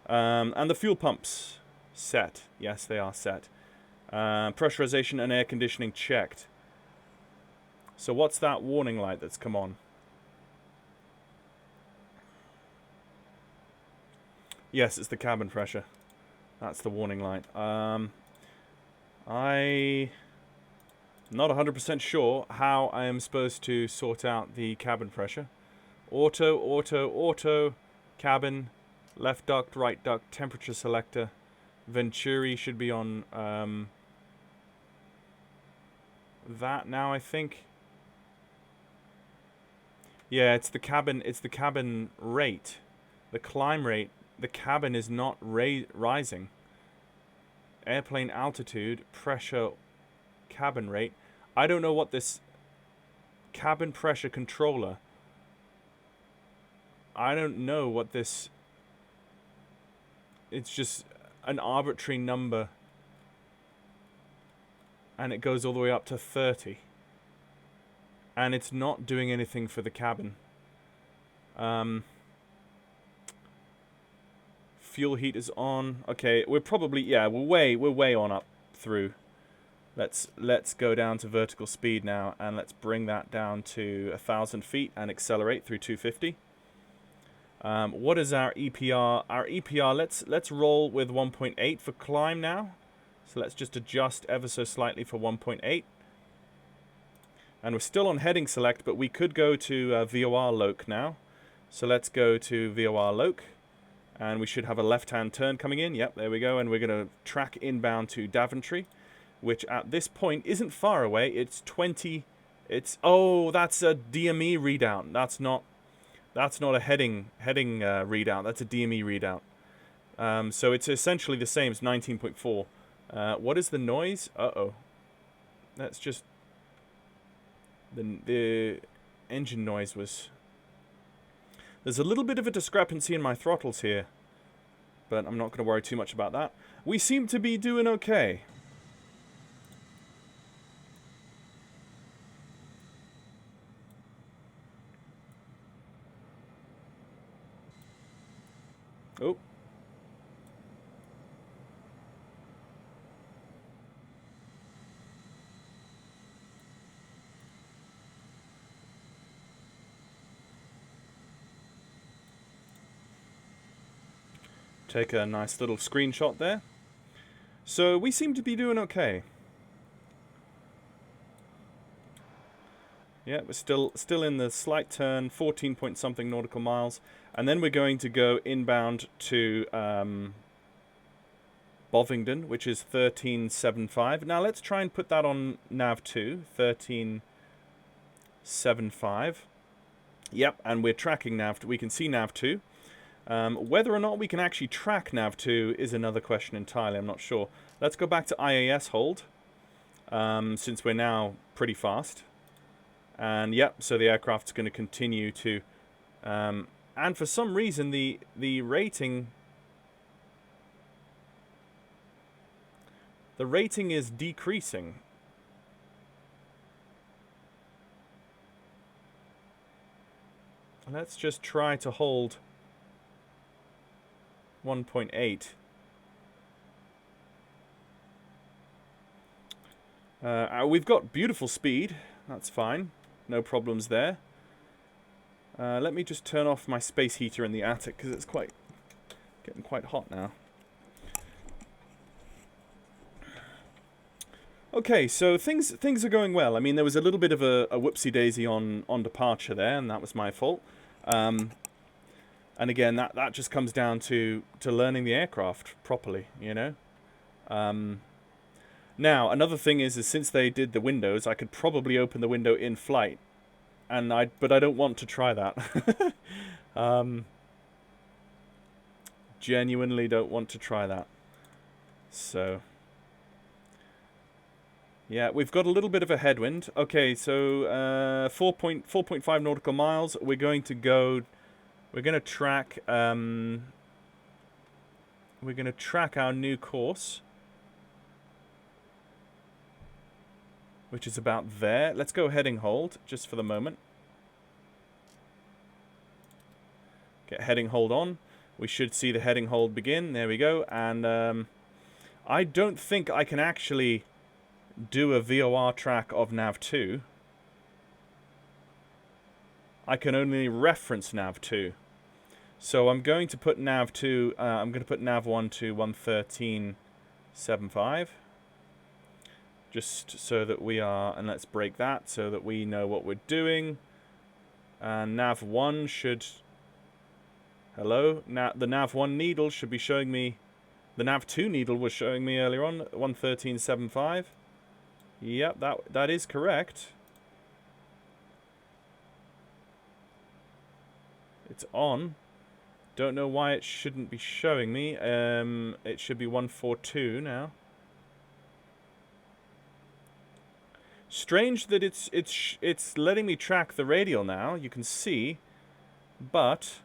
And the fuel pumps set. Yes, they are set. Pressurization and air conditioning checked. So what's that warning light that's come on? Yes, it's the cabin pressure. That's the warning light. I'm not 100% sure how I am supposed to sort out the cabin pressure. Auto, cabin, left duct, right duct, temperature selector. Venturi should be on that now, I think. Yeah, it's the cabin rate. The climb rate. The cabin is not rising. Airplane altitude, pressure, cabin rate. I don't know what this cabin pressure controller. I don't know what this. It's just an arbitrary number. And it goes all the way up to 30. And it's not doing anything for the cabin. Fuel heat is on. Okay, we're probably, yeah, we're way on up through. Let's go down to vertical speed now, and let's bring that down to 1,000 feet and accelerate through 250. What is our EPR? Our EPR, let's roll with 1.8 for climb now. So let's just adjust ever so slightly for 1.8. And we're still on heading select, but we could go to VOR loc now. So let's go to VOR loc. And we should have a left-hand turn coming in. Yep, there we go. And we're going to track inbound to Daventry, which at this point isn't far away. It's 20. Oh, that's a DME readout. That's not a heading readout. That's a DME readout. So it's essentially the same. It's 19.4. What is the noise? Uh-oh. That's just the engine noise was. There's a little bit of a discrepancy in my throttles here, but I'm not going to worry too much about that. We seem to be doing okay. Oh. Take a nice little screenshot there. So we seem to be doing okay. Yeah, we're still in the slight turn, 14 point something nautical miles, and then we're going to go inbound to Bovingdon, which is 1375. Now let's try and put that on nav2, 1375. Yep, and we're tracking nav2. We can see nav2. Whether or not we can actually track nav2 is another question entirely. I'm not sure. Let's go back to IAS hold, since we're now pretty fast. And yep, so the aircraft's going to continue to, and for some reason the rating is decreasing. Let's just try to hold 1.8. We've got beautiful speed. That's fine. No problems there. Let me just turn off my space heater in the attic because it's getting quite hot now. Okay, so things are going well. I mean, there was a little bit of a whoopsie-daisy on departure there, and that was my fault. And again, that just comes down to learning the aircraft properly, you know. Now, another thing is since they did the windows, I could probably open the window in flight, but I don't want to try that. Genuinely don't want to try that. So, yeah, we've got a little bit of a headwind. Okay, so 4.5 nautical miles. We're going to track. We're going to track our new course, which is about there. Let's go heading hold, just for the moment. Get heading hold on. We should see the heading hold begin. There we go. And I don't think I can actually do a VOR track of nav2. I can only reference nav2. So I'm going to put nav2, I'm going to put nav1 to 113.75. Just so that we are, and let's break that so that we know what we're doing. And nav1 should, hello, the nav1 needle should be showing me, the nav2 needle was showing me earlier on, 113.75. Yep, that is correct. It's on. Don't know why it shouldn't be showing me. It should be 142 now. Strange that it's letting me track the radial now. You can see, but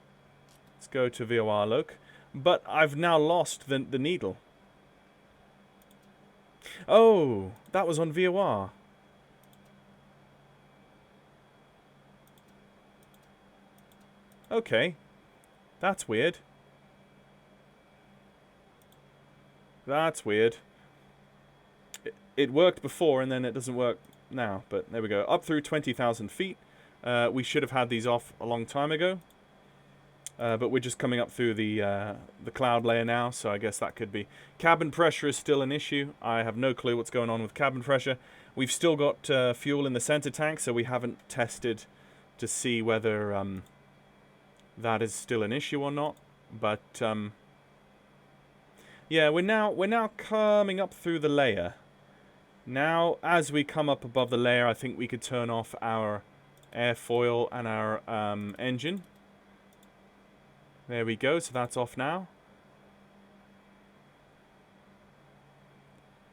let's go to VOR look. But I've now lost the needle. Oh, that was on VOR. Okay, that's weird. That's weird. It worked before and then it doesn't work now, but there we go. Up through 20,000 feet. We should have had these off a long time ago. But we're just coming up through the cloud layer now, so I guess that could be. Cabin pressure is still an issue. I have no clue what's going on with cabin pressure. We've still got fuel in the center tank, so we haven't tested to see whether that is still an issue or not. But yeah, we're now coming up through the layer. Now, as we come up above the layer, I think we could turn off our airfoil and our engine. There we go, so that's off now.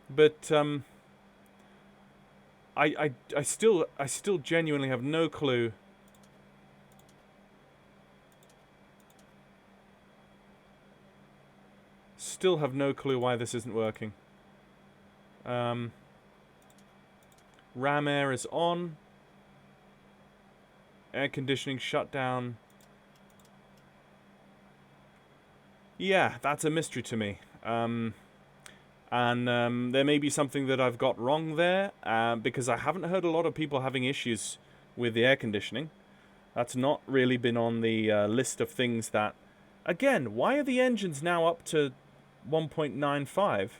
But I still genuinely have no clue. Still have no clue why this isn't working. Ram air is on. Air conditioning shut down. Yeah, that's a mystery to me. And there may be something that I've got wrong there, because I haven't heard a lot of people having issues with the air conditioning. That's not really been on the list of things that... Again, why are the engines now up to 1.95,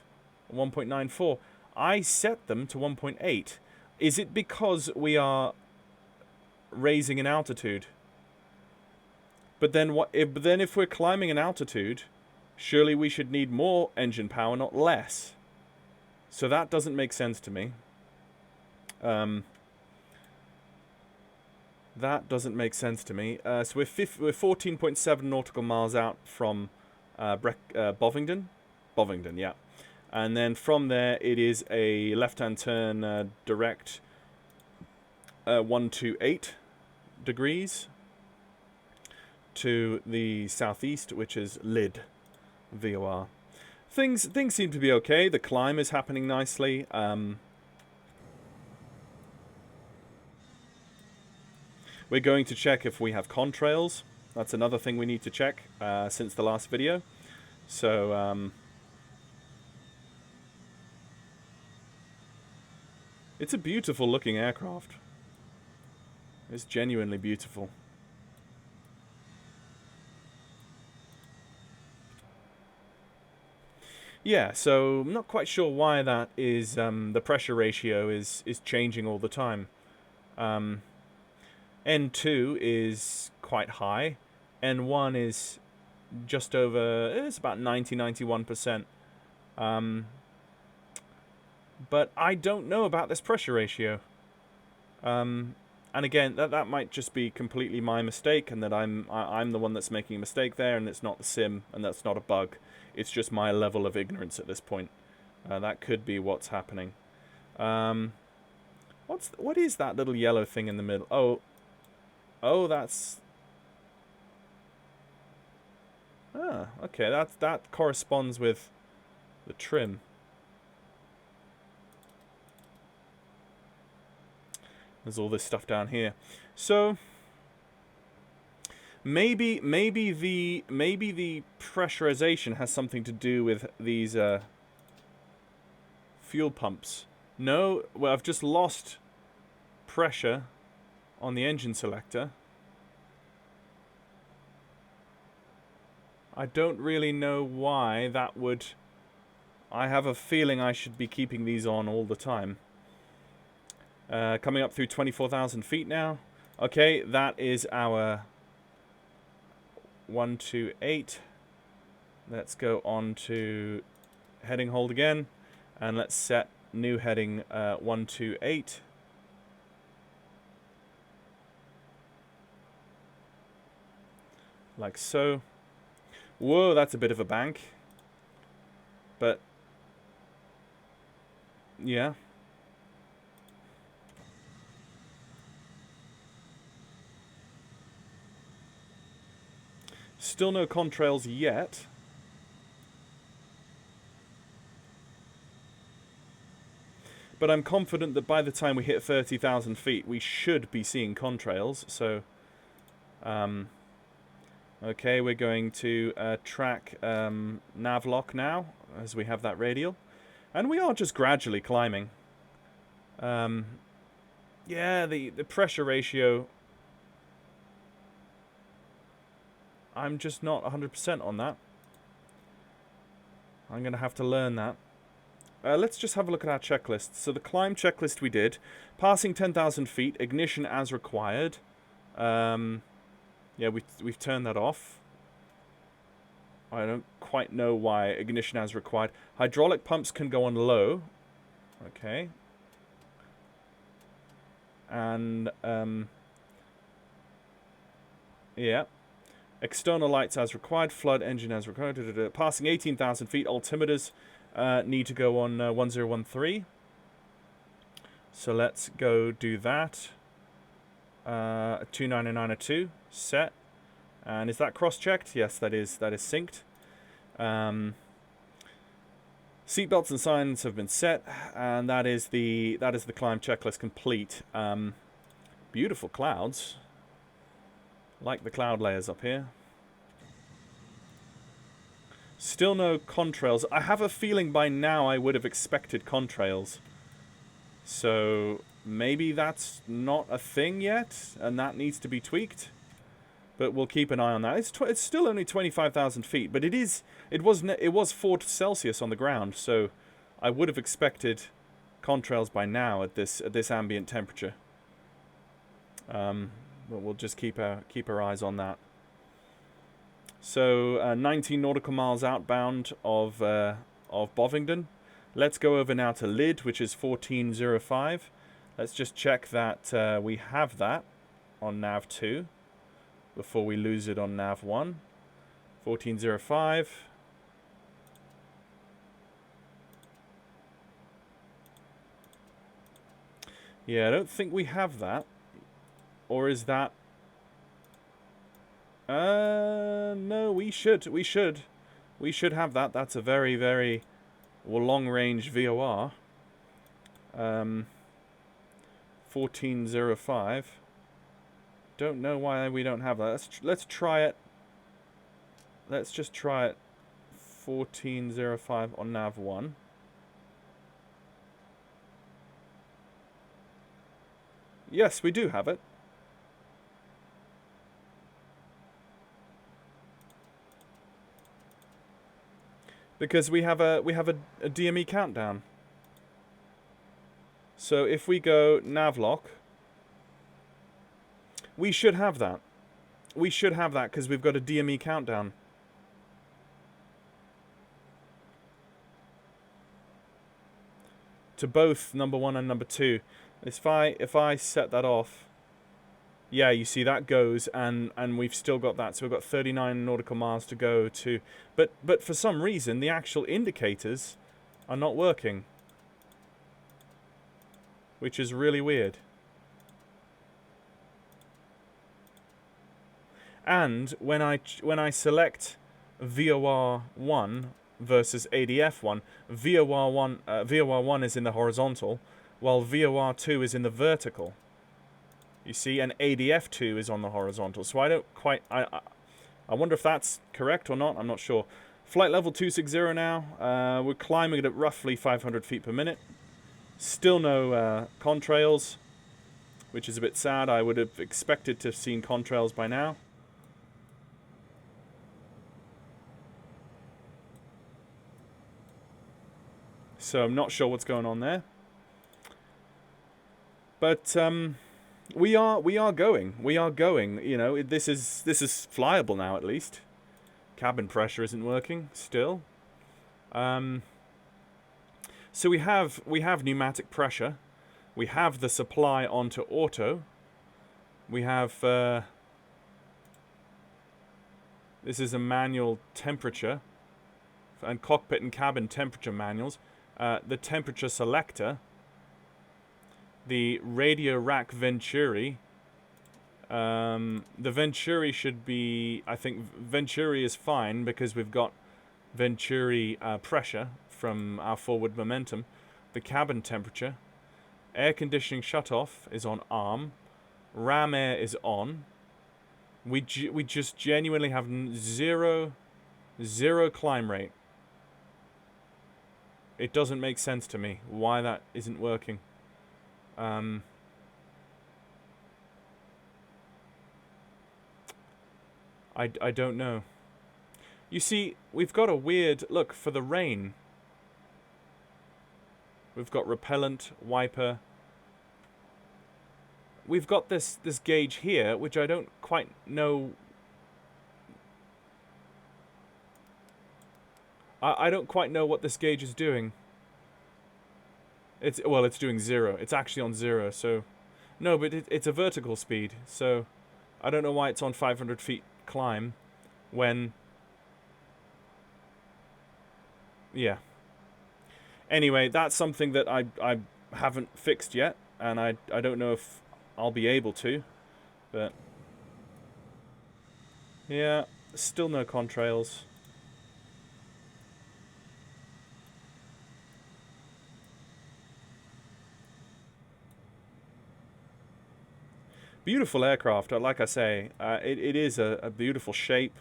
1.94? I set them to 1.8. Is it because we are raising in altitude? But then what? But then if we're climbing in altitude, surely we should need more engine power, not less. So that doesn't make sense to me. That doesn't make sense to me. So we're 14.7 nautical miles out from Bovingdon. Bovingdon, yeah. And then from there, it is a left-hand turn direct 128 degrees to the southeast, which is Lid, VOR. Things seem to be okay. The climb is happening nicely. We're going to check if we have contrails. That's another thing we need to check since the last video. So it's a beautiful looking aircraft. It's genuinely beautiful. Yeah, so I'm not quite sure why that is. The pressure ratio is changing all the time. N2 is quite high. N1 is just over, it's about 91%. But I don't know about this pressure ratio. And again, that might just be completely my mistake, and that I'm the one that's making a mistake there, and it's not the sim, and that's not a bug. It's just my level of ignorance at this point. That could be what's happening. What is that little yellow thing in the middle? Oh, that's... Ah, okay, that corresponds with the trim. There's all this stuff down here. So maybe the pressurization has something to do with these fuel pumps. No, well, I've just lost pressure on the engine selector. I don't really know why that would... I have a feeling I should be keeping these on all the time. Coming up through 24,000 feet now. Okay, that is our 128. Let's go on to heading hold again. And let's set new heading 128. Like so. Whoa, that's a bit of a bank. But, yeah. Still no contrails yet. But I'm confident that by the time we hit 30,000 feet, we should be seeing contrails. So, okay, we're going to track nav lock now, as we have that radial. And we are just gradually climbing. Yeah, the pressure ratio... I'm just not 100% on that. I'm going to have to learn that. Let's just have a look at our checklist. So the climb checklist we did. Passing 10,000 feet, ignition as required. Yeah, we've turned that off. I don't quite know why. Ignition as required. Hydraulic pumps can go on low. Okay. And, yeah. External lights as required. Flood engine as required. Passing 18,000 feet. Altimeters need to go on 1013. So let's go do that. 29902. Set. And is that cross-checked? Yes, that is synced. Seatbelts and signs have been set, and that is the climb checklist complete. Beautiful clouds. Like the cloud layers up here. Still no contrails. I have a feeling by now I would have expected contrails. So maybe that's not a thing yet, and that needs to be tweaked. But we'll keep an eye on that. It's still only 25,000 feet, but it was 4 Celsius on the ground, so I would have expected contrails by now at this ambient temperature. But we'll just keep our eyes on that. So 19 nautical miles outbound of Bovingdon. Let's go over now to Lyd, which is 1405. Let's just check that we have that on nav 2 before we lose it on nav 1. 1405. Yeah, I don't think we have that. Or is that... no, we should have that. That's a very, very long-range VOR. 1405. Don't know why we don't have that. Let's try it. Let's just try it. 1405 on nav 1. Yes, we do have it. Because we have a DME countdown. So if we go navlock, we should have that. We should have that because we've got a DME countdown. To both number 1 and number 2. If I set that off, yeah, you see that goes, and we've still got that. So we've got 39 nautical miles to go to, but for some reason the actual indicators are not working, which is really weird. And when I select VOR 1 versus ADF 1, VOR 1 is in the horizontal, while VOR 2 is in the vertical. You see, and ADF 2 is on the horizontal. So I don't quite... I wonder if that's correct or not. I'm not sure. Flight level 260 now. We're climbing at roughly 500 feet per minute. Still no contrails, which is a bit sad. I would have expected to have seen contrails by now. So I'm not sure what's going on there. But we are going. You know, this is flyable now at least. Cabin pressure isn't working still. So we have pneumatic pressure. We have the supply onto auto. We have this is a manual temperature and cockpit and cabin temperature manuals. The temperature selector, the radio rack Venturi. The Venturi should be, I think Venturi is fine because we've got Venturi pressure from our forward momentum. The cabin temperature. Air conditioning shutoff is on arm. Ram air is on. We just genuinely have zero climb rate. It doesn't make sense to me why that isn't working. I don't know. You see, we've got a weird look for the rain. We've got repellent, wiper. We've got this gauge here, which I don't quite know. I don't quite know what this gauge is doing. It's doing 0. It's actually on 0. So, no, but it's a vertical speed. So, I don't know why it's on 500 feet climb, when. Yeah. Anyway, that's something that I haven't fixed yet, and I don't know if I'll be able to, but yeah, still no contrails. Beautiful aircraft, like I say, it is a beautiful shape.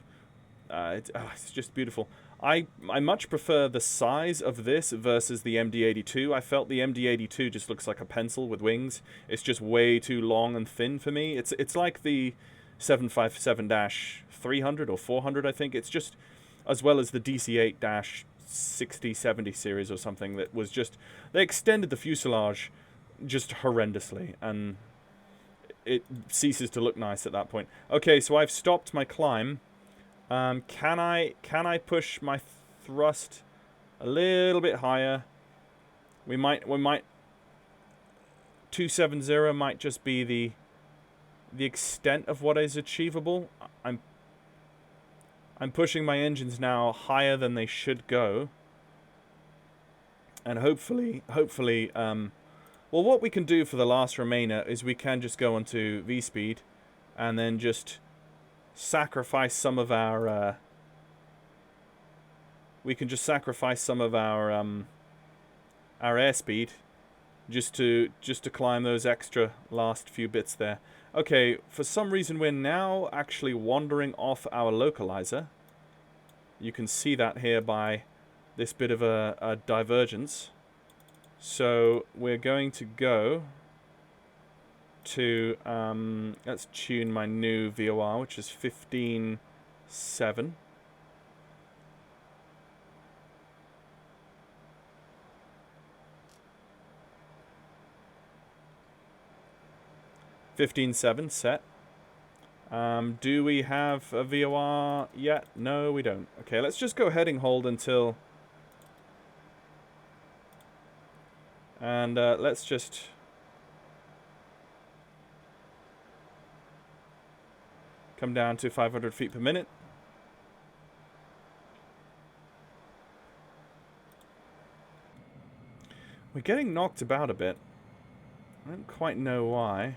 It's just beautiful. I much prefer the size of this versus the MD-82. I felt the MD-82 just looks like a pencil with wings. It's just way too long and thin for me. It's like the 757-300 or 400, I think. It's just, as well as the DC-8-60-70 series or something that was just, they extended the fuselage just horrendously, and it ceases to look nice at that point. Okay, so I've stopped my climb. Can I push my thrust a little bit higher? We might 270 might just be the extent of what is achievable. I'm pushing my engines now higher than they should go. And hopefully well, what we can do for the last Remainer is we can just go onto V-speed and then just sacrifice some of our we can just sacrifice some of our airspeed just to climb those extra last few bits there. Okay, for some reason we're now actually wandering off our localizer. You can see that here by this bit of a divergence. So we're going to go to, let's tune my new VOR, which is 15.7. Set. Do we have a VOR yet? No, we don't. Okay, let's just go heading hold until... And let's just... come down to 500 feet per minute. We're getting knocked about a bit. I don't quite know why.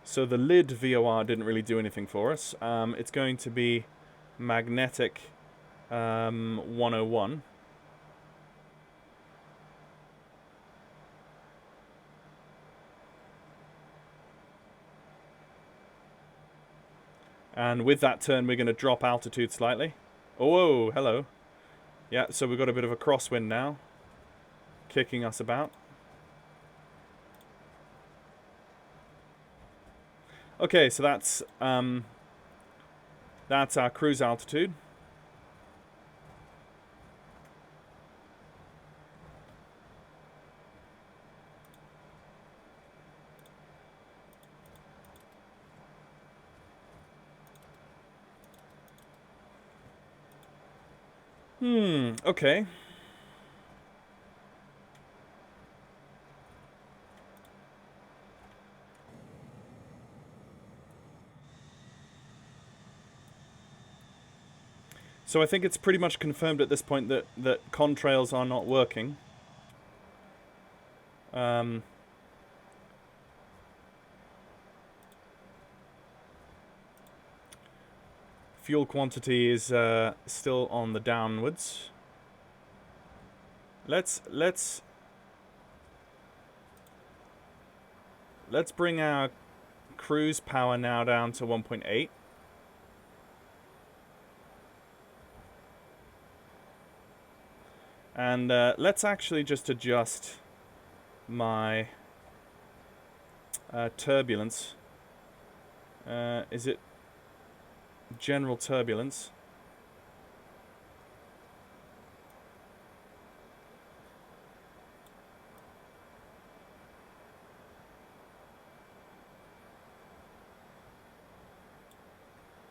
So the lid VOR didn't really do anything for us. It's going to be magnetic 101. And with that turn, we're going to drop altitude slightly. Oh, whoa, hello. Yeah, so we've got a bit of a crosswind now, kicking us about. Okay, so that's our cruise altitude. Okay. So I think it's pretty much confirmed at this point that contrails are not working. Fuel quantity is still on the downwards. Let's bring our cruise power now down to 1.8. And let's actually just adjust my turbulence. Is it general turbulence?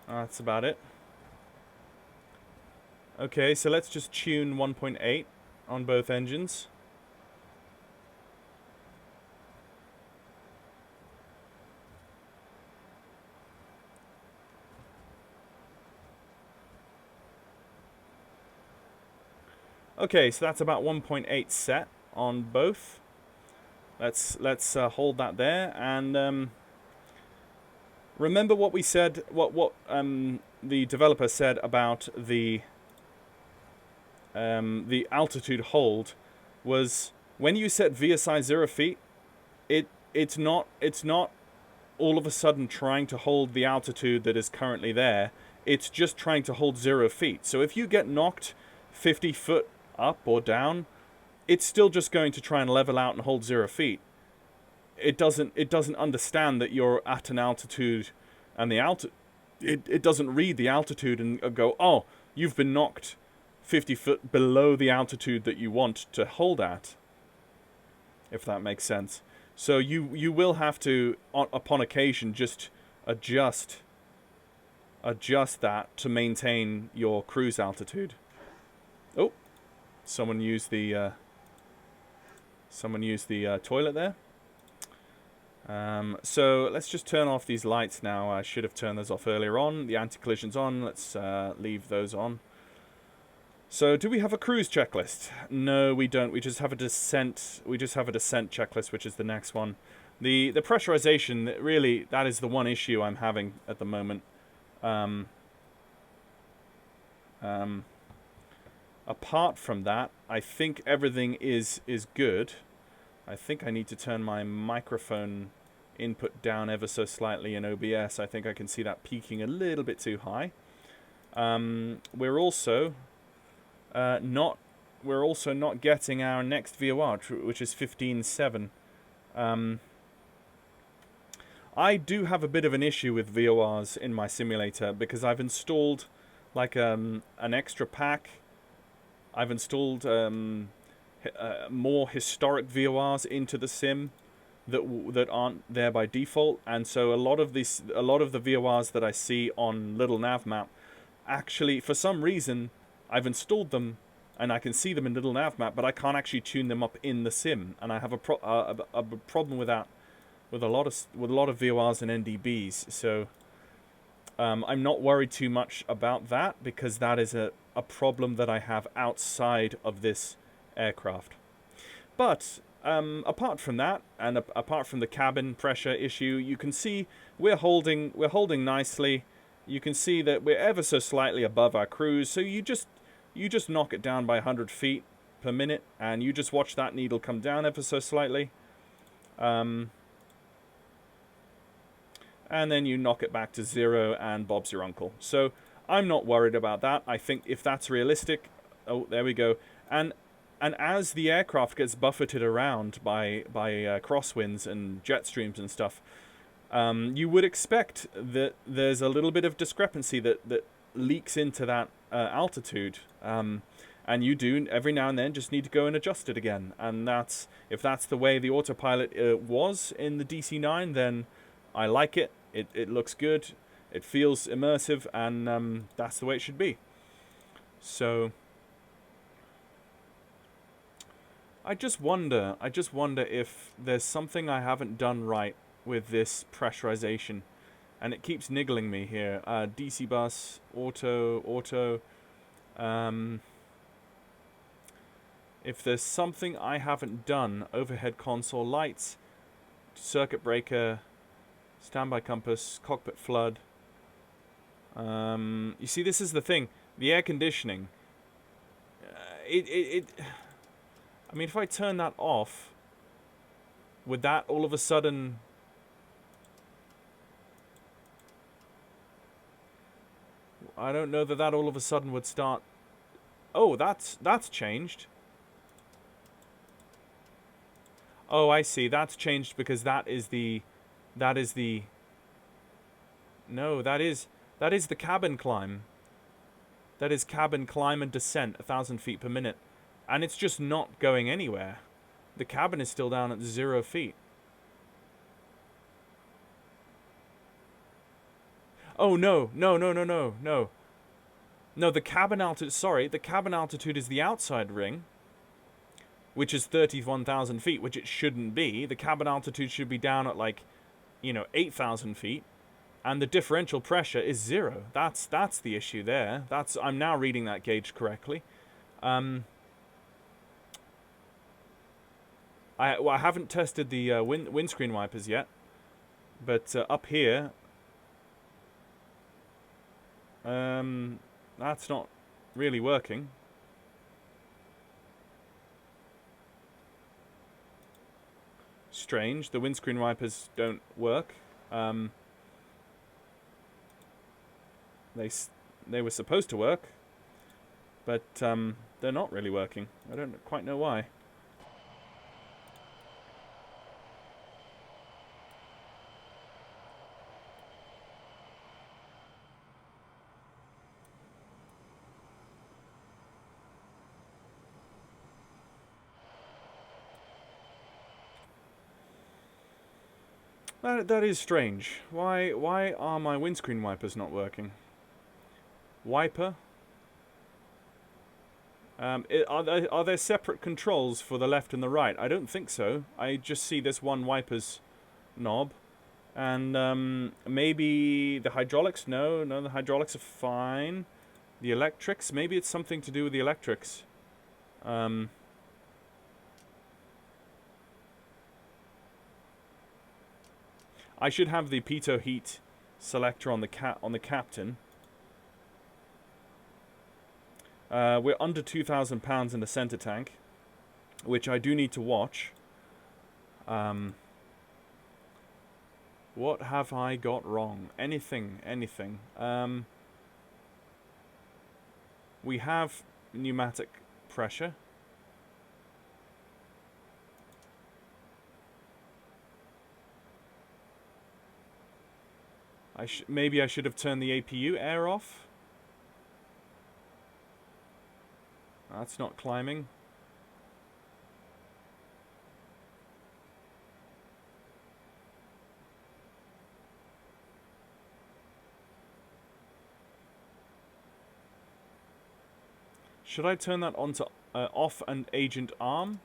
That's about it. Okay, so let's just tune 1.8 on both engines. Okay, so that's about 1.8 set on both. Let's hold that there, and remember what we said. What the developer said about the altitude hold was when you set VSI 0 feet, it's not all of a sudden trying to hold the altitude that is currently there. It's just trying to hold 0 feet. So if you get knocked 50 foot up or down, it's still just going to try and level out and hold 0 feet. It doesn't understand that you're at an altitude, and it doesn't read the altitude and go, oh, you've been knocked 50 foot below the altitude that you want to hold at, if that makes sense. So you will have to, upon occasion, just adjust that to maintain your cruise altitude. Oh, someone used the toilet there. So let's just turn off these lights now. I should have turned those off earlier on. The anti-collision's on. Let's leave those on. So do we have a cruise checklist? No, we don't. We just have a descent. We just have a descent checklist, which is the next one. The pressurization, really, that is the one issue I'm having at the moment. Apart from that, I think everything is good. I think I need to turn my microphone input down ever so slightly in OBS. I think I can see that peaking a little bit too high. We're also not getting our next VOR, which is 15.7. I do have a bit of an issue with VORs in my simulator because I've installed like an extra pack. I've installed more historic VORs into the sim that aren't there by default, and so a lot of the VORs that I see on Little Nav Map, actually for some reason I've installed them and I can see them in Little Nav Map, but I can't actually tune them up in the sim, and I have a problem with that with a lot of VORs and NDBs. So I'm not worried too much about that because that is a problem that I have outside of this aircraft. But apart from that, and apart from the cabin pressure issue, you can see we're holding nicely. You can see that we're ever so slightly above our cruise. So you just knock it down by 100 feet per minute, and you just watch that needle come down ever so slightly. And then you knock it back to 0, and Bob's your uncle. So I'm not worried about that. I think if that's realistic, oh, there we go. And as the aircraft gets buffeted around by crosswinds and jet streams and stuff, you would expect that there's a little bit of discrepancy that leaks into that altitude. And you do every now and then just need to go and adjust it again. And if that's the way the autopilot was in the DC-9, then I like it. It looks good. It feels immersive, and that's the way it should be. So I just wonder if there's something I haven't done right with this pressurization, and it keeps niggling me here. DC bus, auto. If there's something I haven't done, overhead console lights, circuit breaker, standby compass, cockpit flood. You see, this is the thing. The air conditioning. I mean, if I turn that off, would that all of a sudden... I don't know that all of a sudden would start... Oh, that's changed. Oh, I see. That's changed because that is the cabin climb. That is cabin climb and descent, 1,000 feet per minute. And it's just not going anywhere. The cabin is still down at 0 feet. Oh, no. No, the cabin altitude... Sorry, the cabin altitude is the outside ring, which is 31,000 feet, which it shouldn't be. The cabin altitude should be down at, 8,000 feet. And the differential pressure is 0. That's the issue there. I'm now reading that gauge correctly. I haven't tested the windscreen wipers yet. But up here... that's not really working. Strange. The windscreen wipers don't work. They were supposed to work, but they're not really working. I don't quite know why. That is strange. Why are my windscreen wipers not working? Wiper? Are there separate controls for the left and the right? I don't think so. I just see this one wiper's knob. And maybe the hydraulics? No, the hydraulics are fine. The electrics? Maybe it's something to do with the electrics. I should have the pitot heat selector on the captain. We're under 2,000 pounds in the center tank, which I do need to watch. What have I got wrong? Anything. We have pneumatic pressure. Maybe I should have turned the APU air off. That's not climbing. Should I turn that on to off and agent arm?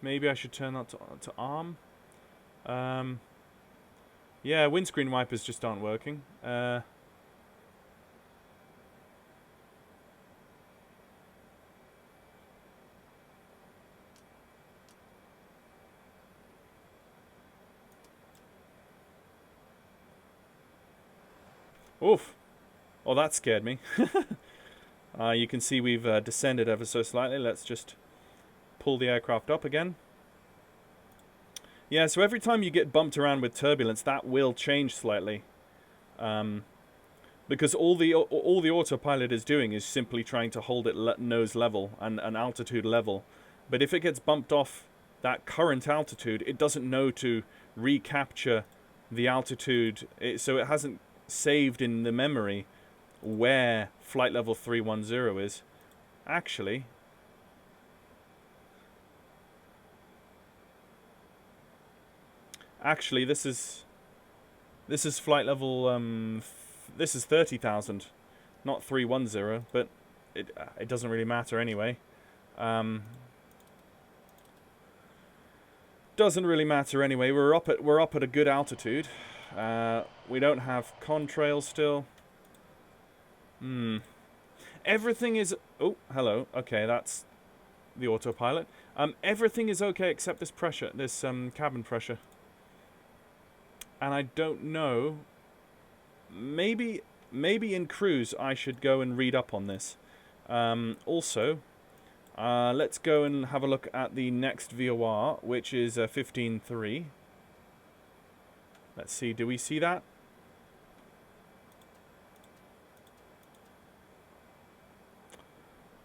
Maybe I should turn that to arm. Yeah, windscreen wipers just aren't working. Oof. Oh, that scared me. You can see we've descended ever so slightly. Let's just pull the aircraft up again. Yeah, so every time you get bumped around with turbulence, that will change slightly. Because all the autopilot is doing is simply trying to hold it nose level and altitude level. But if it gets bumped off that current altitude, it doesn't know to recapture the altitude, so it hasn't saved in the memory where flight level 310 is. Actually, this is flight level this is 30,000, not 310, but it doesn't really matter anyway. Doesn't really matter anyway. We're up at a good altitude. We don't have contrail still. Everything is... Oh, hello. Okay, that's the autopilot. Everything is okay except this pressure, this cabin pressure. And I don't know. Maybe in cruise I should go and read up on this. Also, let's go and have a look at the next VOR, which is 15.3. Let's see, do we see that?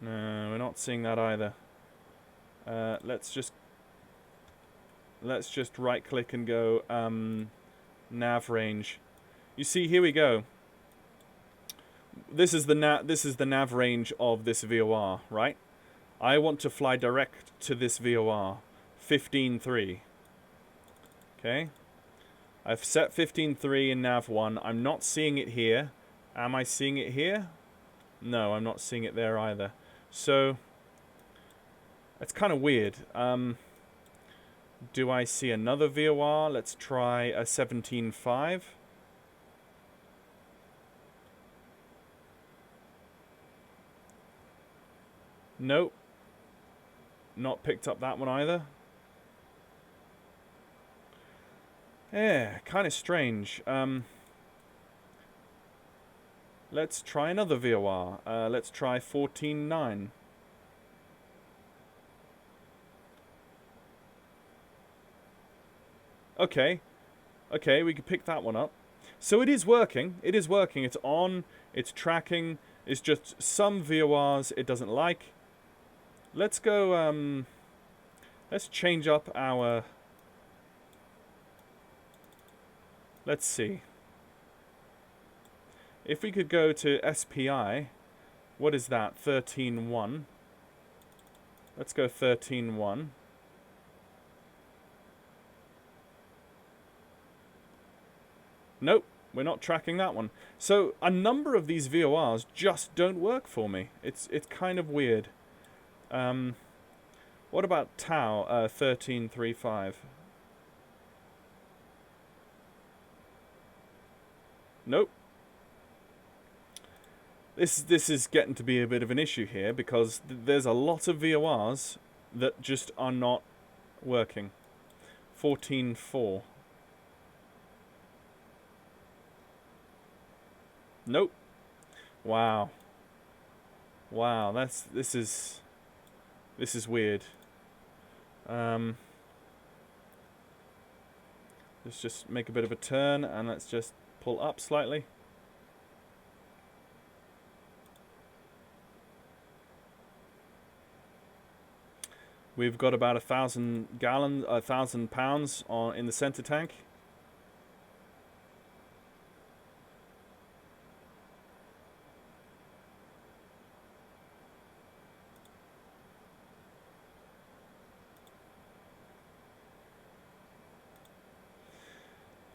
No, we're not seeing that either. Let's just right click and go nav range. You see, here we go. This is the nav range of this VOR, right? I want to fly direct to this VOR, 15.3. Okay. I've set 15.3 in nav 1. I'm not seeing it here. Am I seeing it here? No, I'm not seeing it there either. So, it's kind of weird. Do I see another VOR? Let's try a 17.5. Nope. Not picked up that one either. Yeah, kind of strange. Let's try another VOR. Let's try 14.9. Okay. Okay, we could pick that one up. So it is working. It is working. It's on. It's tracking. It's just some VORs it doesn't like. Let's go, let's change up our... Let's see. If we could go to SPI, what is that? 13.1. Let's go 13.1. Nope, we're not tracking that one. So a number of these VORs just don't work for me. It's kind of weird. What about Tau 13.35? Nope. This is getting to be a bit of an issue here because there's a lot of VORs that just are not working. 14.4. Nope. Wow. Wow, this is weird. Let's just make a bit of a turn and let's just pull up slightly. We've got about 1,000 pounds in the center tank.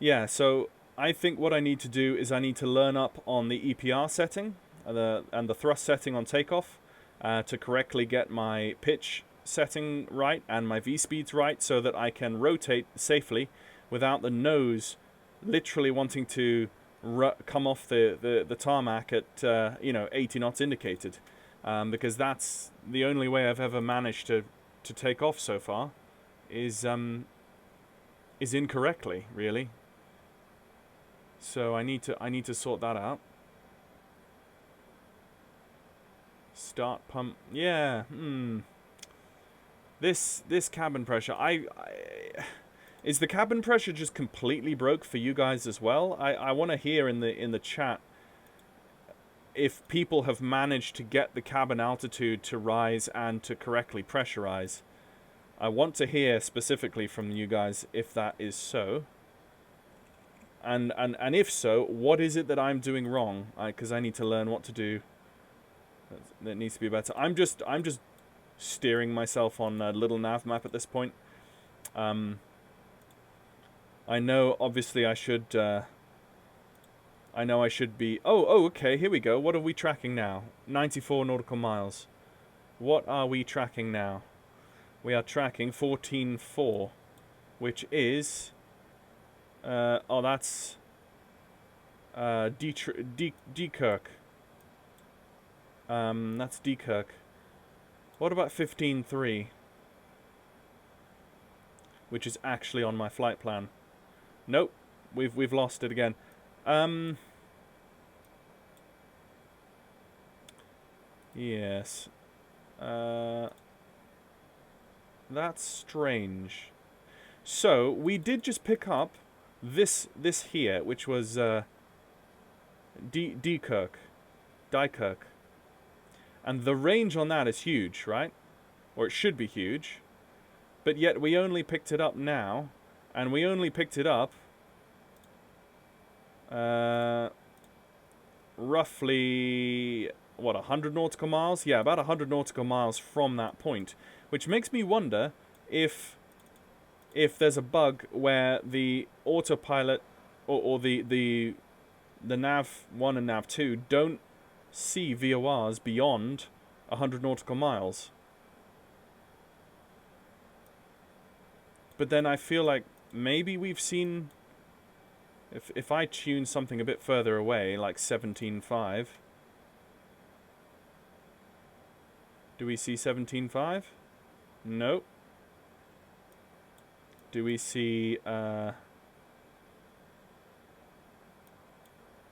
Yeah, so I think what I need to do is I need to learn up on the EPR setting and the thrust setting on takeoff to correctly get my pitch setting right and my V-speeds right so that I can rotate safely without the nose literally wanting to come off the tarmac at 80 knots indicated, because that's the only way I've ever managed to take off so far is incorrectly, really. So I need to sort that out. Start pump. Yeah. This cabin pressure. Is the cabin pressure just completely broke for you guys as well? I want to hear in the chat if people have managed to get the cabin altitude to rise and to correctly pressurize. I want to hear specifically from you guys if that is so. And if so, what is it that I'm doing wrong? Because I need to learn what to do. That needs to be better. I'm just steering myself on a little nav map at this point. I know, obviously, I should be... Oh, okay, here we go. What are we tracking now? 94 nautical miles. What are we tracking now? We are tracking 14.4, which is... oh, that's... Dekirk. That's Dekirk. What about 15.3? Which is actually on my flight plan. Nope, we've lost it again. Yes. That's strange. So we did just pick up this here, which was Dekirk, and the range on that is huge, right? Or it should be huge. But yet we only picked it up now, and we only picked it up roughly, what, 100 nautical miles? Yeah, about 100 nautical miles from that point, which makes me wonder if there's a bug where the autopilot or the nav 1 and nav 2 don't see VORs beyond 100 nautical miles. But then I feel like maybe we've seen, if I tune something a bit further away, like 17.5. Do we see 17.5? Nope. Do we see, do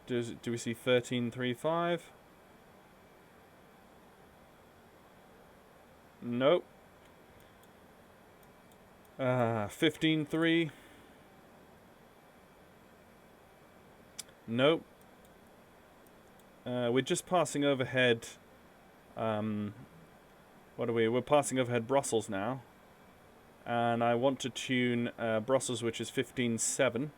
we see 13.35? Nope. 15.3? Nope. We're just passing overhead, what are we? We're passing overhead Brussels now. And I want to tune Brussels, which is 15.7.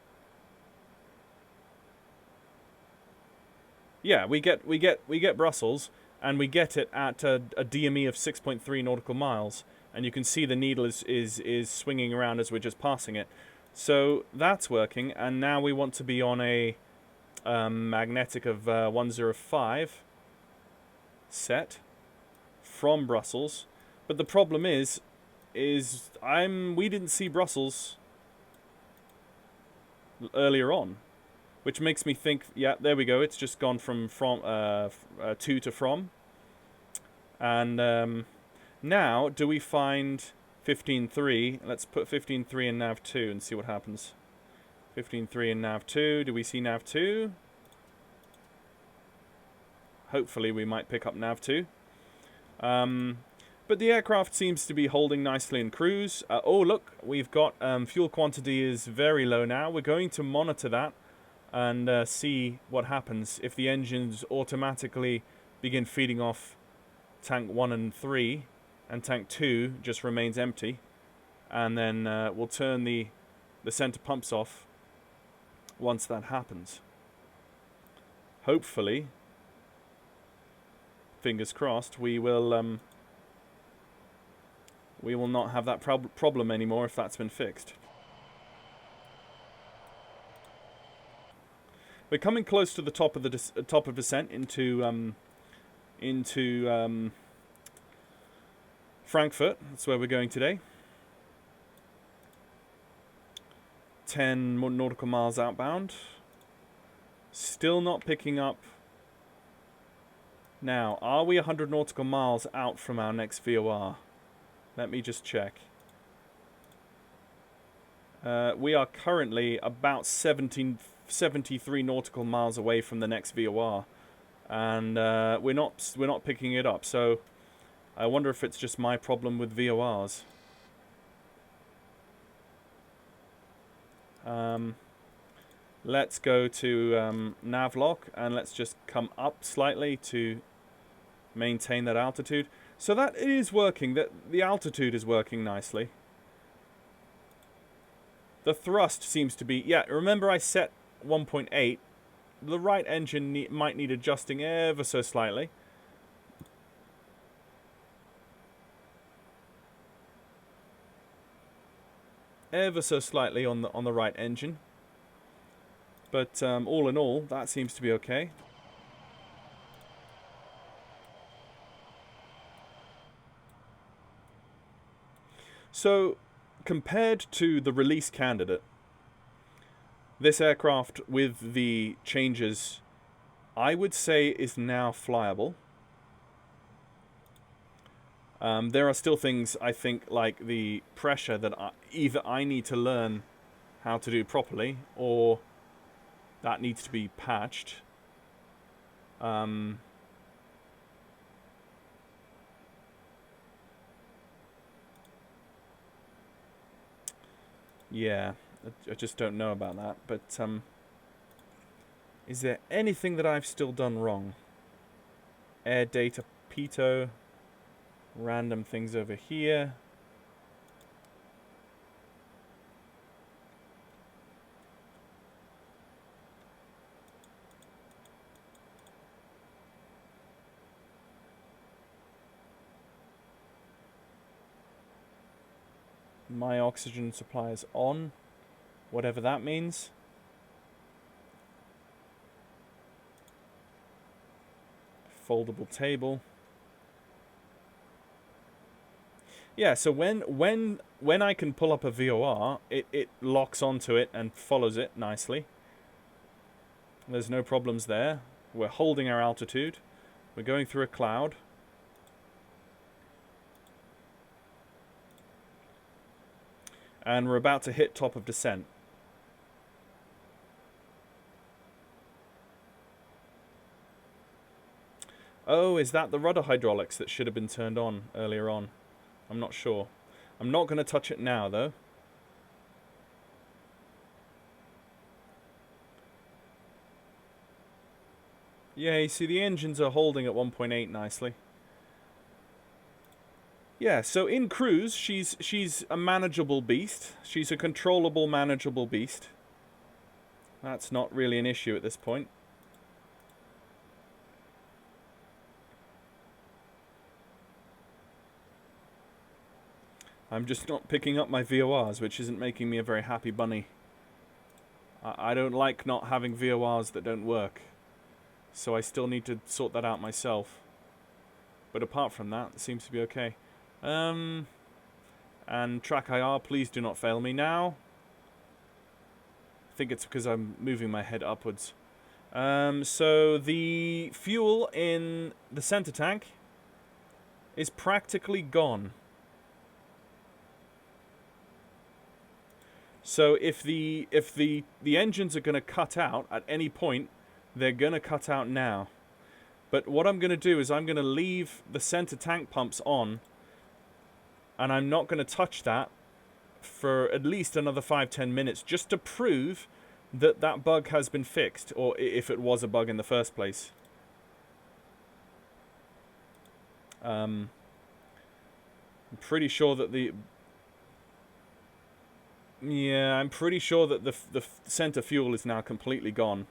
Yeah, we get Brussels, and we get it at a DME of 6.3 nautical miles, and you can see the needle is swinging around as we're just passing it. So that's working, and now we want to be on a magnetic of 105 set from Brussels, but the problem is we didn't see Brussels earlier on, which makes me think, yeah, there we go, it's just gone from to to from. And now, do we find 15.3? Let's put 15.3 in nav 2 and see what happens. 15.3 in nav 2. Do we see nav 2? Hopefully we might pick up nav 2. But the aircraft seems to be holding nicely in cruise. Oh, look, we've got fuel quantity is very low now. We're going to monitor that and see what happens if the engines automatically begin feeding off tank 1 and 3, and tank 2 just remains empty. And then we'll turn the center pumps off once that happens. Hopefully, fingers crossed, we will not have that problem anymore if that's been fixed. We're coming close to the top of the top of descent into Frankfurt. That's where we're going today. 10 nautical miles outbound. Still not picking up. Now, are we 100 nautical miles out from our next VOR? Let me just check. We are currently about 73 nautical miles away from the next VOR, and we're not picking it up. So I wonder if it's just my problem with VORs. Let's go to navlock, and let's just come up slightly to maintain that altitude. So that is working. That the altitude is working nicely. The thrust seems to be... Yeah, remember I set 1.8. The right engine might need adjusting ever so slightly. Ever so slightly on the right engine. But all in all, that seems to be okay. So, compared to the release candidate, this aircraft with the changes, I would say, is now flyable. There are still things, I think, like the pressure that either I need to learn how to do properly, or that needs to be patched. Yeah, I just don't know about that. But is there anything that I've still done wrong? Air data, pitot, random things over here. My oxygen supply is on, whatever that means. Foldable table. Yeah, so when I can pull up a VOR, it locks onto it and follows it nicely. There's no problems there. We're holding our altitude. We're going through a cloud. And we're about to hit top of descent. Oh, is that the rudder hydraulics that should have been turned on earlier on? I'm not sure. I'm not going to touch it now, though. Yeah, you see the engines are holding at 1.8 nicely. Yeah, so in cruise, she's a manageable beast. She's a controllable, manageable beast. That's not really an issue at this point. I'm just not picking up my VORs, which isn't making me a very happy bunny. I don't like not having VORs that don't work. So I still need to sort that out myself. But apart from that, it seems to be okay. And track IR, please do not fail me now. I think it's because I'm moving my head upwards. So the fuel in the center tank is practically gone. So if the engines are going to cut out at any point, they're going to cut out now. But what I'm going to do is I'm going to leave the center tank pumps on, and I'm not going to touch that for at least another 5-10 minutes, just to prove that that bug has been fixed, or if it was a bug in the first place. I'm pretty sure that I'm pretty sure that the center fuel is now completely gone.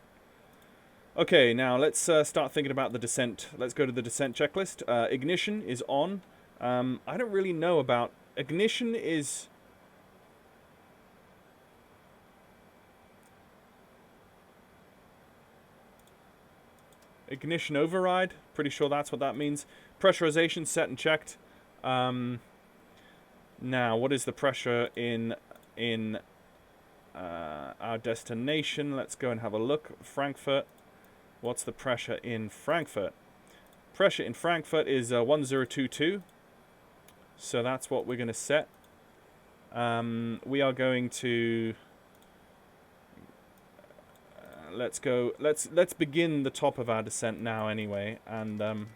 Okay, now let's start thinking about the descent. Let's go to the descent checklist. Ignition is on. I don't really know about... Ignition is... Ignition override. Pretty sure that's what that means. Pressurization set and checked. Now, what is the pressure in our destination? Let's go and have a look. Frankfurt. What's the pressure in Frankfurt? Pressure in Frankfurt is 1022. So that's what we're going to set. We are going to... let's go. Let's begin the top of our descent now anyway. And...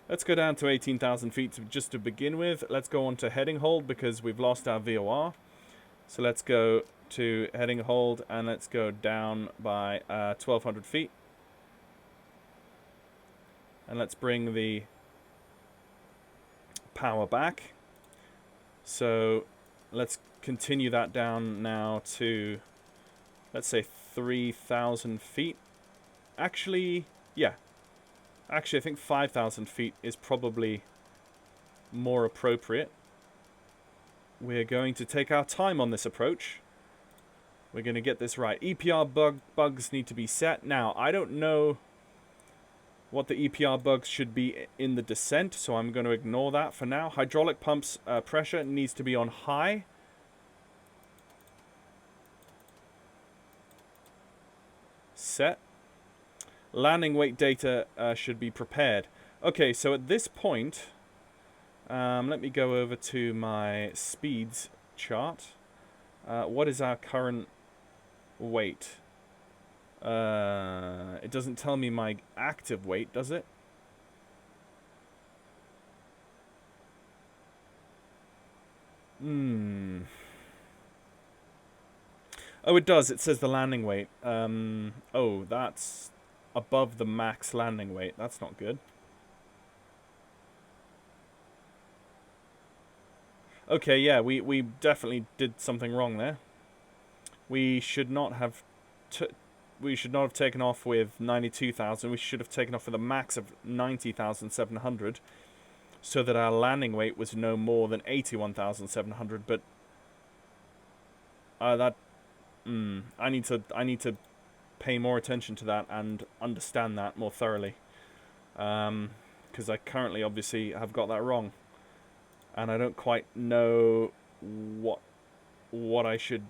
let's go down to 18,000 feet just to begin with. Let's go on to heading hold because we've lost our VOR. So let's go to heading hold, and let's go down by 1,200 feet. And let's bring the power back. So let's continue that down now to, let's say, 3,000 feet. Actually, yeah. Actually, I think 5,000 feet is probably more appropriate. We're going to take our time on this approach. We're going to get this right. EPR bugs need to be set. Now, I don't know what the EPR bugs should be in the descent, so I'm going to ignore that for now. Hydraulic pumps pressure needs to be on high. Set. Landing weight data should be prepared. Okay, so at this point, let me go over to my speeds chart. What is our current weight? It doesn't tell me my active weight, does it? Oh, it does. It says the landing weight. Oh, that's above the max landing weight. That's not good. Okay, yeah, we definitely did something wrong there. We should not have taken off with 92,000. We should have taken off with a max of 90,700, so that our landing weight was no more than 81,700. But I need to pay more attention to that and understand that more thoroughly, because I currently obviously have got that wrong, and I don't quite know what I should.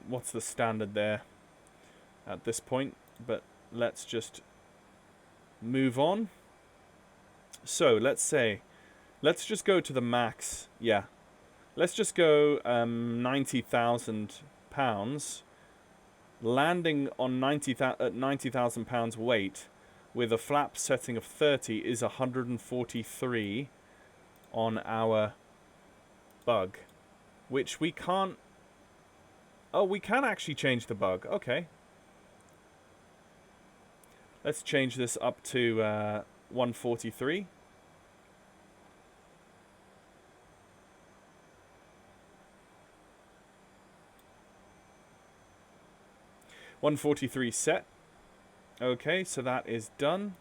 What's the standard there at this point? But let's just move on. So let's just go to the max. Yeah, let's just go 90,000 pounds. Landing on 90,000 pounds weight with a flap setting of 30 is 143 on our bug, which we can't. Oh, we can actually change the bug. Okay. Let's change this up to 143. Set. Okay, so that is done.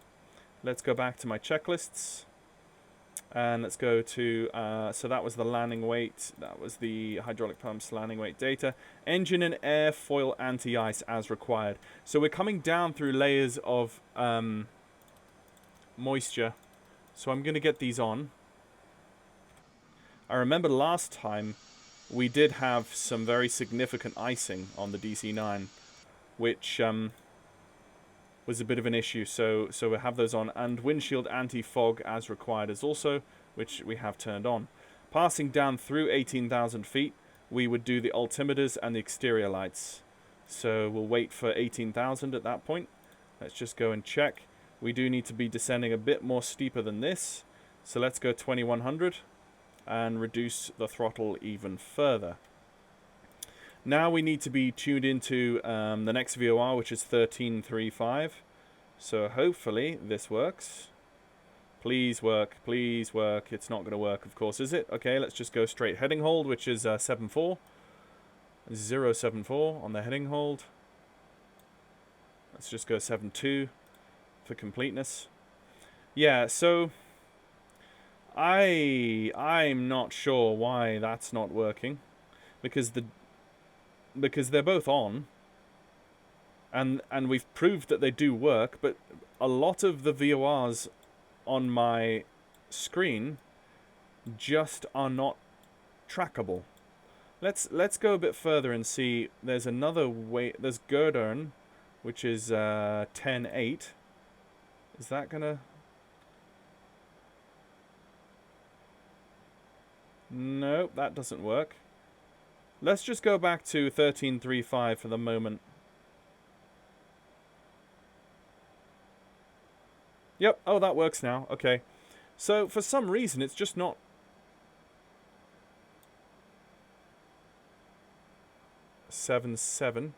Let's go back to my checklists. And let's go to, so that was the landing weight, that was the hydraulic pumps landing weight data. Engine and airfoil anti-ice as required. So we're coming down through layers of moisture. So I'm going to get these on. I remember last time we did have some very significant icing on the DC-9, which was a bit of an issue, so we have those on, and windshield anti-fog as required is also, which we have turned on. Passing down through 18,000 feet, we would do the altimeters and the exterior lights. So we'll wait for 18,000 at that point. Let's just go and check. We do need to be descending a bit more steeper than this, so let's go 2100 and reduce the throttle even further. Now we need to be tuned into the next VOR, which is 1335. So hopefully this works. Please work, please work. It's not going to work, of course, is it? Okay, let's just go straight heading hold, which is 74. 074 on the heading hold. Let's just go 72 for completeness. Yeah, so I'm not sure why that's not working, because they're both on, and we've proved that they do work, but a lot of the VORs on my screen just are not trackable. Let's go a bit further and see. There's another way. There's Gerdern, which is 10.8. Is that gonna? Nope, that doesn't work. Let's just go back to 1335 for the moment. Yep, oh, that works now. Okay. So, for some reason, it's just not... 7-7.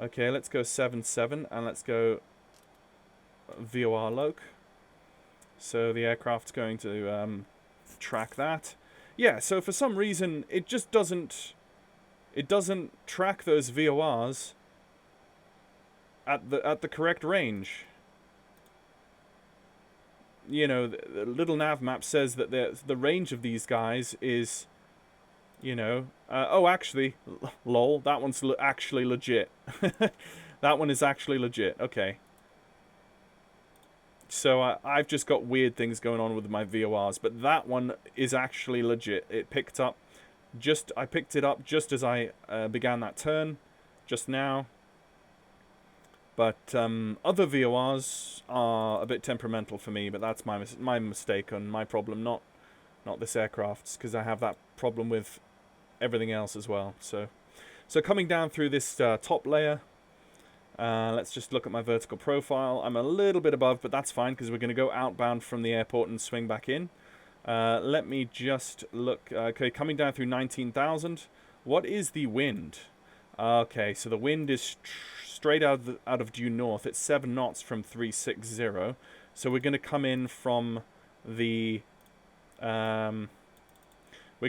Okay, let's go 7-7, and let's go VOR loc. So the aircraft's going to track that. Yeah, so for some reason it just doesn't track those VORs at the correct range. You know, the little nav map says that the range of these guys is, you know, oh, actually, lol, that one's actually legit. That one is actually legit. Okay. So I've just got weird things going on with my VORs, but that one is actually legit. It picked up I picked it up just as I began that turn, just now. But other VORs are a bit temperamental for me, but that's my mistake and my problem, not this aircraft's, because I have that problem with everything else as well. So coming down through this top layer, let's just look at my vertical profile. I'm a little bit above, but that's fine because we're going to go outbound from the airport and swing back in. Let me just look. Okay, coming down through 19,000. What is the wind? Okay, so the wind is straight out of due north. It's 7 knots from 360. So we're going to come in from the we're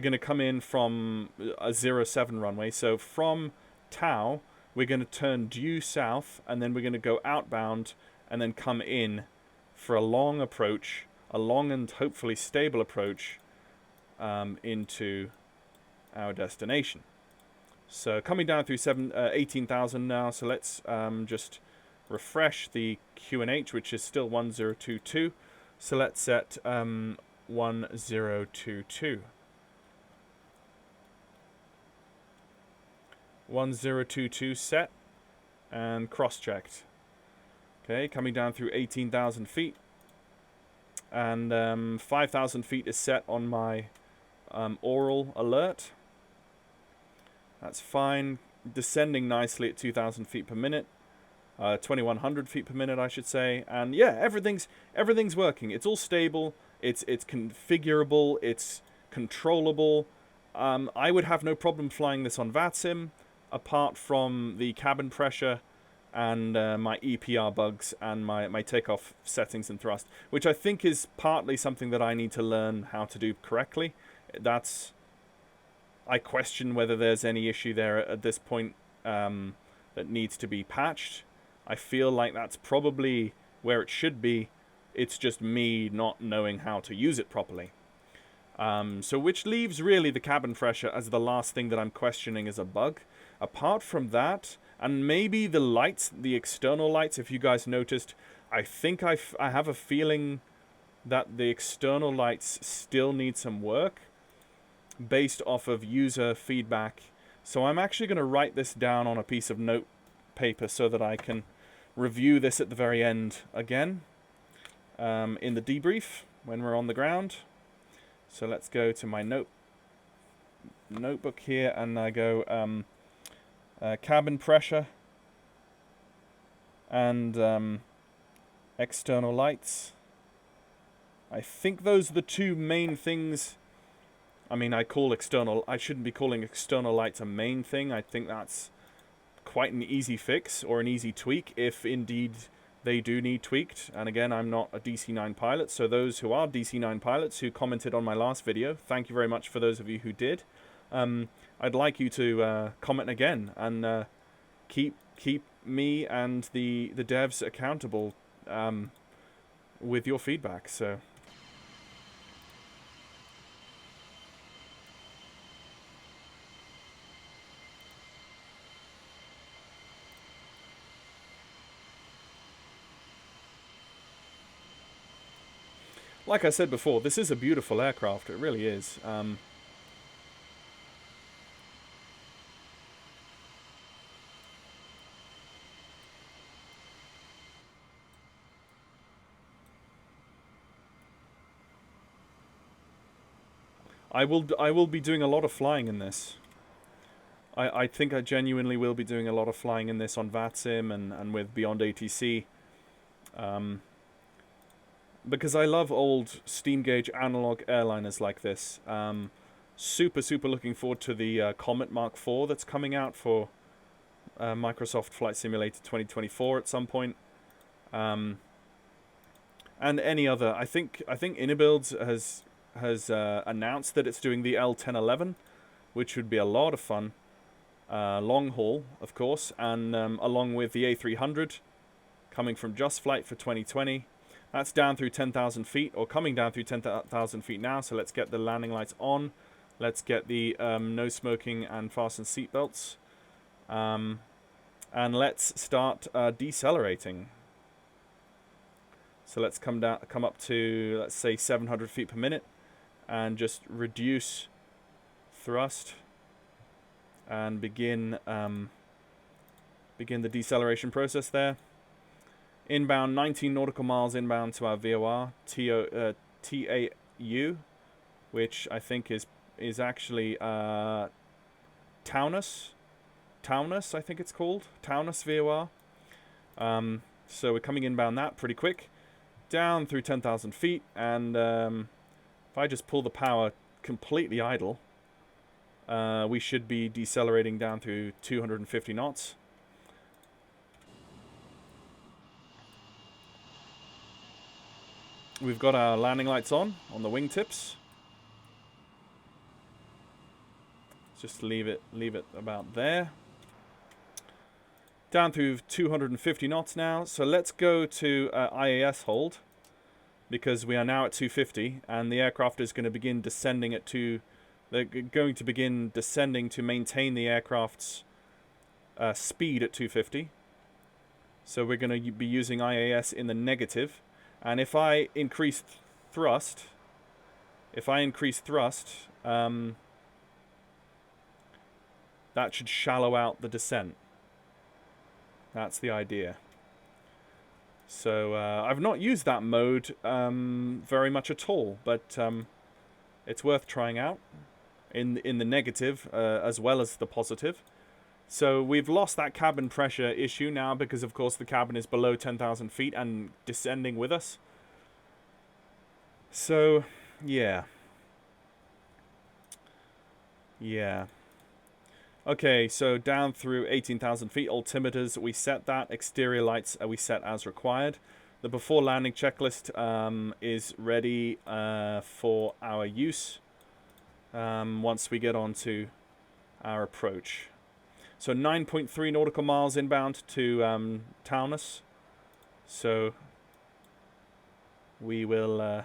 going to come in from a 07 runway. So from Tau, we're going to turn due south, and then we're going to go outbound, and then come in for a long approach, a long and hopefully stable approach into our destination. So coming down through 18,000 now, so let's just refresh the QNH, which is still 1022. So let's set 1022. 1022 set and cross-checked. Okay, coming down through 18,000 feet. And 5,000 feet is set on my oral alert. That's fine. Descending nicely at 2,000 feet per minute. 2,100 feet per minute, I should say. And yeah, everything's working. It's all stable. It's configurable. It's controllable. I would have no problem flying this on VATSIM, apart from the cabin pressure and my EPR bugs and my takeoff settings and thrust, which I think is partly something that I need to learn how to do correctly. I question whether there's any issue there at this point that needs to be patched. I feel like that's probably where it should be. It's just me not knowing how to use it properly. So which leaves really the cabin pressure as the last thing that I'm questioning as a bug. Apart from that, and maybe the lights, the external lights, if you guys noticed, I think I have a feeling that the external lights still need some work based off of user feedback. So I'm actually going to write this down on a piece of note paper so that I can review this at the very end again in the debrief when we're on the ground. So let's go to my notebook here, and I go cabin pressure and external lights. I think those are the two main things. I mean, I shouldn't be calling external lights a main thing. I think that's quite an easy fix or an easy tweak if indeed they do need tweaked. And again, I'm not a DC-9 pilot, so those who are DC-9 pilots who commented on my last video, thank you very much for those of you who did. I'd like you to comment again and keep me and the devs accountable with your feedback. So like I said before, this is a beautiful aircraft. It really is. I will be doing a lot of flying in this. I think I genuinely will be doing a lot of flying in this on VATSIM and with Beyond ATC. Because I love old steam gauge analog airliners like this. Super looking forward to the Comet Mark IV that's coming out for Microsoft Flight Simulator 2024 at some point. And any other. I think Inabuilds has announced that it's doing the L1011, which would be a lot of fun. Long haul, of course, and along with the A300 coming from Just Flight for 2020. That's down through 10,000 feet, or coming down through 10,000 feet now, so let's get the landing lights on. Let's get the no smoking and fasten seatbelts. And let's start decelerating. So let's come up to, let's say, 700 feet per minute, and just reduce thrust, and begin the deceleration process there. Inbound, 19 nautical miles inbound to our VOR, TAU, which I think is actually Taunus, I think it's called, Taunus VOR. So we're coming inbound that pretty quick, down through 10,000 feet, and if I just pull the power completely idle, we should be decelerating down through 250 knots. We've got our landing lights on the wingtips. Just leave it about there. Down through 250 knots now. So let's go to IAS hold, because we are now at 250, and the aircraft is going to begin descending at they're going to begin descending to maintain the aircraft's speed at 250. So we're going to be using IAS in the negative. And if I increase thrust, that should shallow out the descent. That's the idea. So I've not used that mode very much at all, but it's worth trying out in the negative as well as the positive. So we've lost that cabin pressure issue now, because of course the cabin is below 10,000 feet and descending with us. So yeah. Okay, so down through 18,000 feet, altimeters, we set that. Exterior lights we set as required. The before landing checklist is ready for our use once we get on to our approach. So 9.3 nautical miles inbound to Taunus. So we will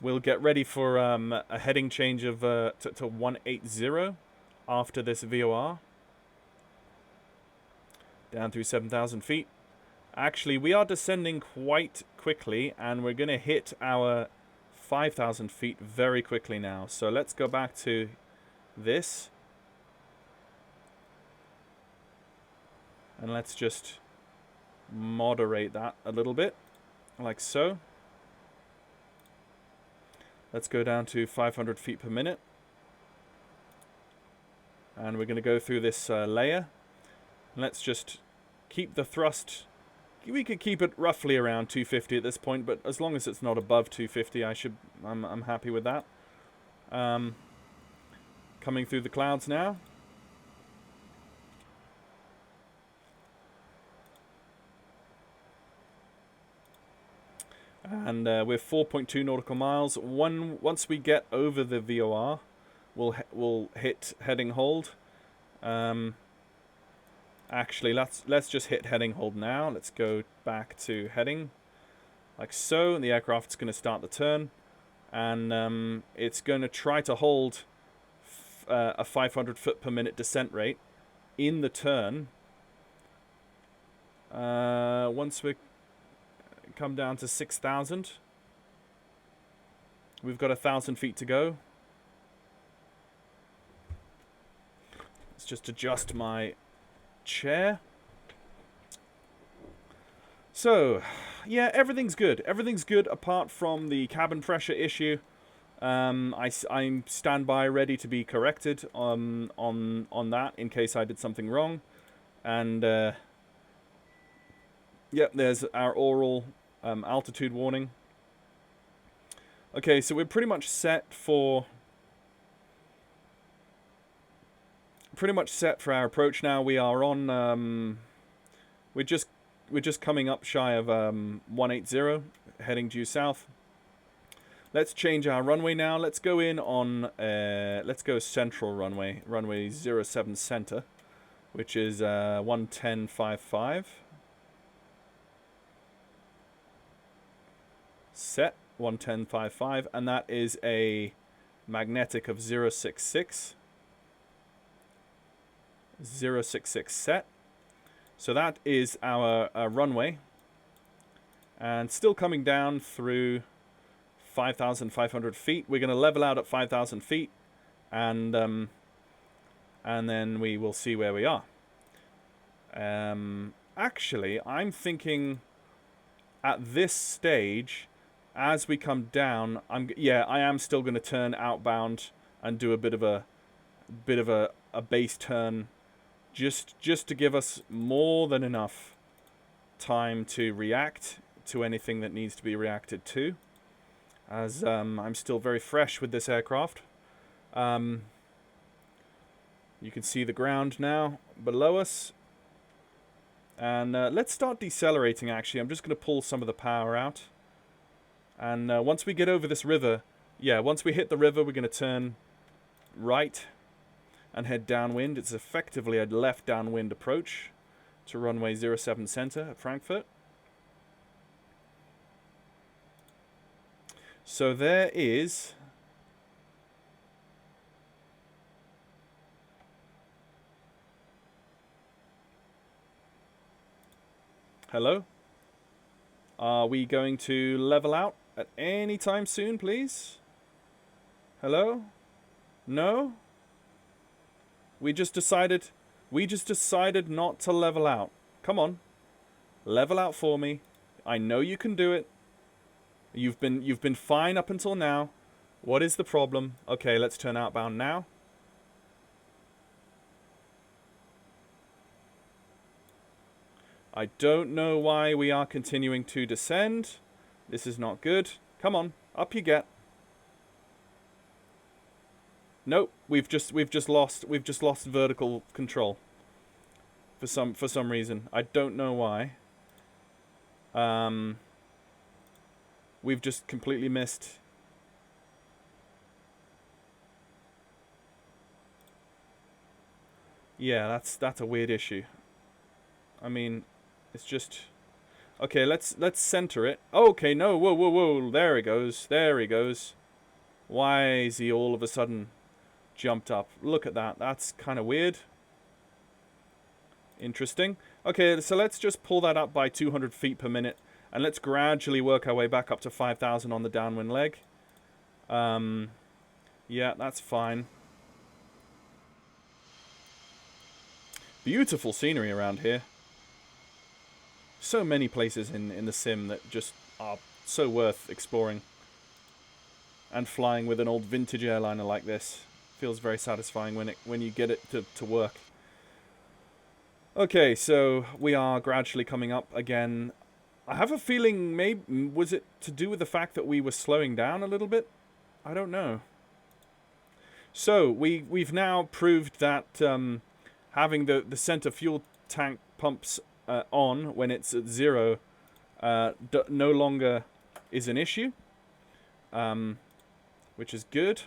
we'll get ready for a heading change of to 180 after this VOR. Down through 7,000 feet. Actually, we are descending quite quickly, and we're going to hit our 5,000 feet very quickly now. So let's go back to this, and let's just moderate that a little bit, like so. Let's go down to 500 feet per minute, and we're going to go through this layer. Let's just keep the thrust. We could keep it roughly around 250 at this point, but as long as it's not above 250, I'm happy with that. Coming through the clouds now. And we're 4.2 nautical miles. Once we get over the VOR, we'll hit heading hold. Actually, let's just hit heading hold now. Let's go back to heading, like so. And the aircraft's going to start the turn, and it's going to try to hold a 500 foot per minute descent rate in the turn. Once we come down to 6,000, we've got 1,000 feet to go. Let's just adjust my chair. So yeah, everything's good. Everything's good apart from the cabin pressure issue. I'm standby, ready to be corrected on that in case I did something wrong. And yep, there's our oral altitude warning. Okay, so we're pretty much set for pretty much set for our approach now. We are on. We're just coming up shy of 180, heading due south. Let's change our runway now. Let's go in on. Let's go central runway, runway 07 center, which is 110.55. Set 110.55, and that is a magnetic of 066. 066 set. So that is our runway, and still coming down through 5,500 feet. We're going to level out at 5,000 feet, and then we will see where we are. Actually, I'm thinking at this stage, as we come down, I am still going to turn outbound and do a bit of a base turn, just to give us more than enough time to react to anything that needs to be reacted to, as I'm still very fresh with this aircraft. You can see the ground now below us, and let's start decelerating. Actually, I'm just going to pull some of the power out, and once we get over this river, once we hit the river, we're going to turn right and head downwind. It's effectively a left downwind approach to runway 07 center at Frankfurt. So there is hello? Are we going to level out at any time soon, please? Hello? No? We just decided not to level out. Come on. Level out for me. I know you can do it. You've been fine up until now. What is the problem? Okay, let's turn outbound now. I don't know why we are continuing to descend. This is not good. Come on, up you get. Nope, we've just lost vertical control for some reason. I don't know why. We've just completely missed. Yeah, that's a weird issue. I mean, it's just okay. Let's center it. Okay, no, whoa. There he goes. There he goes. Why is he all of a sudden jumped up? Look at that. That's kind of weird. Interesting. Okay, so let's just pull that up by 200 feet per minute, and let's gradually work our way back up to 5,000 on the downwind leg. Yeah, that's fine. Beautiful scenery around here. So many places in the sim that just are so worth exploring. And flying with an old vintage airliner like this feels very satisfying when you get it to work. Okay, so we are gradually coming up again. I have a feeling maybe was it to do with the fact that we were slowing down a little bit? I don't know. So we've now proved that having the center fuel tank pumps on when it's at 0 no longer is an issue, which is good.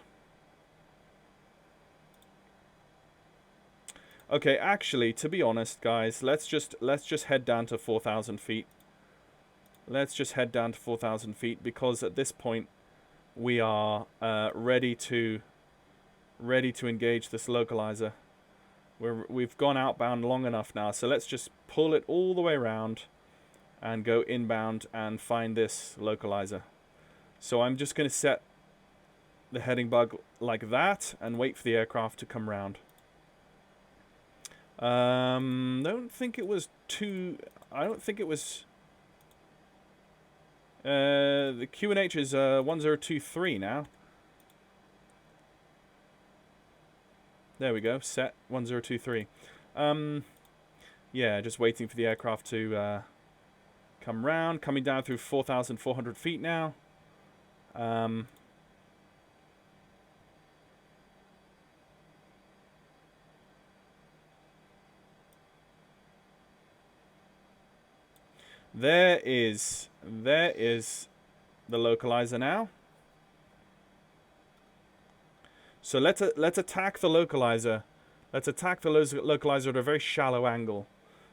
Okay, actually, to be honest, guys, let's just head down to 4,000 feet. Let's just head down to 4,000 feet, because at this point we are ready to engage this localizer. We've gone outbound long enough now, so let's just pull it all the way around and go inbound and find this localizer. So I'm just going to set the heading bug like that and wait for the aircraft to come round. Don't think it was too. I don't think it was. The QNH is 1023 now. There we go. Set 1023. Yeah, just waiting for the aircraft to come round. Coming down through 4,400 feet now. There is the localizer now. So let's attack the localizer. Let's attack the localizer at a very shallow angle,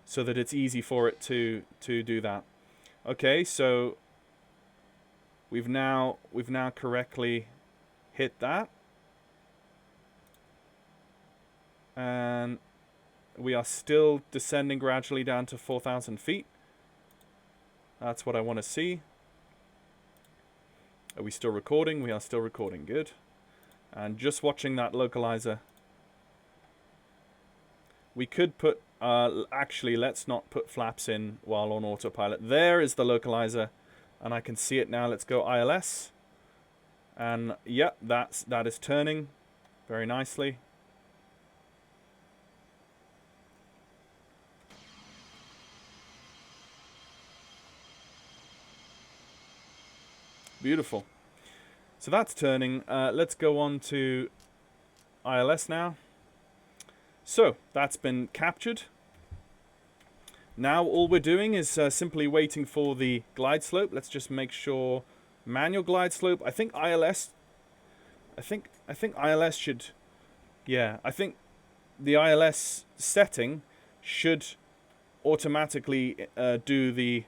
so that it's easy for it to do that. Okay, so we've now correctly hit that, and we are still descending gradually down to 4,000 feet. That's what I want to see. Are we still recording? We are still recording. Good. And just watching that localizer. We could put... actually, let's not put flaps in while on autopilot. There is the localizer. And I can see it now. Let's go ILS. And, yep, that is turning very nicely. Beautiful. So that's turning. Let's go on to ILS now. So that's been captured. Now all we're doing is simply waiting for the glide slope. Let's just make sure manual glide slope. I think ILS. I think ILS should. Yeah, I think the ILS setting should automatically do the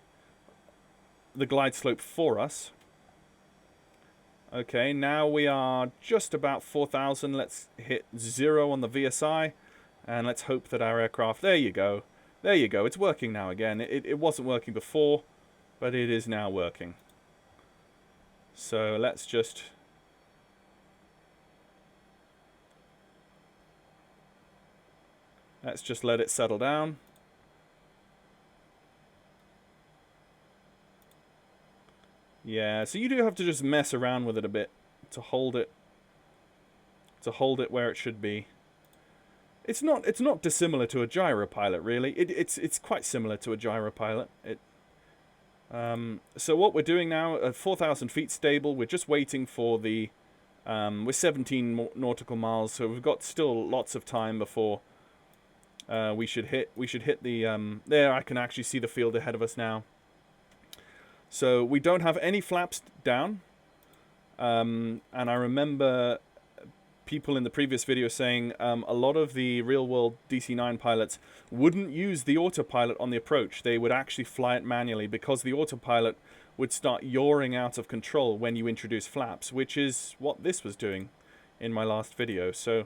glide slope for us. Okay, now we are just about 4,000. Let's hit 0 on the VSI, and let's hope that our aircraft... There you go. There you go. It's working now again. It wasn't working before, but it is now working. So let's just... Let's just let it settle down. Yeah, so you do have to just mess around with it a bit to hold it where it should be. It's not dissimilar to a gyropilot, really. It's quite similar to a gyropilot. So what we're doing now at 4,000 feet stable, we're just waiting for the we're 17 nautical miles, so we've got still lots of time before we should hit the there. I can actually see the field ahead of us now. So we don't have any flaps down, and I remember people in the previous video saying a lot of the real-world DC-9 pilots wouldn't use the autopilot on the approach. They would actually fly it manually because the autopilot would start yawing out of control when you introduce flaps, which is what this was doing in my last video. So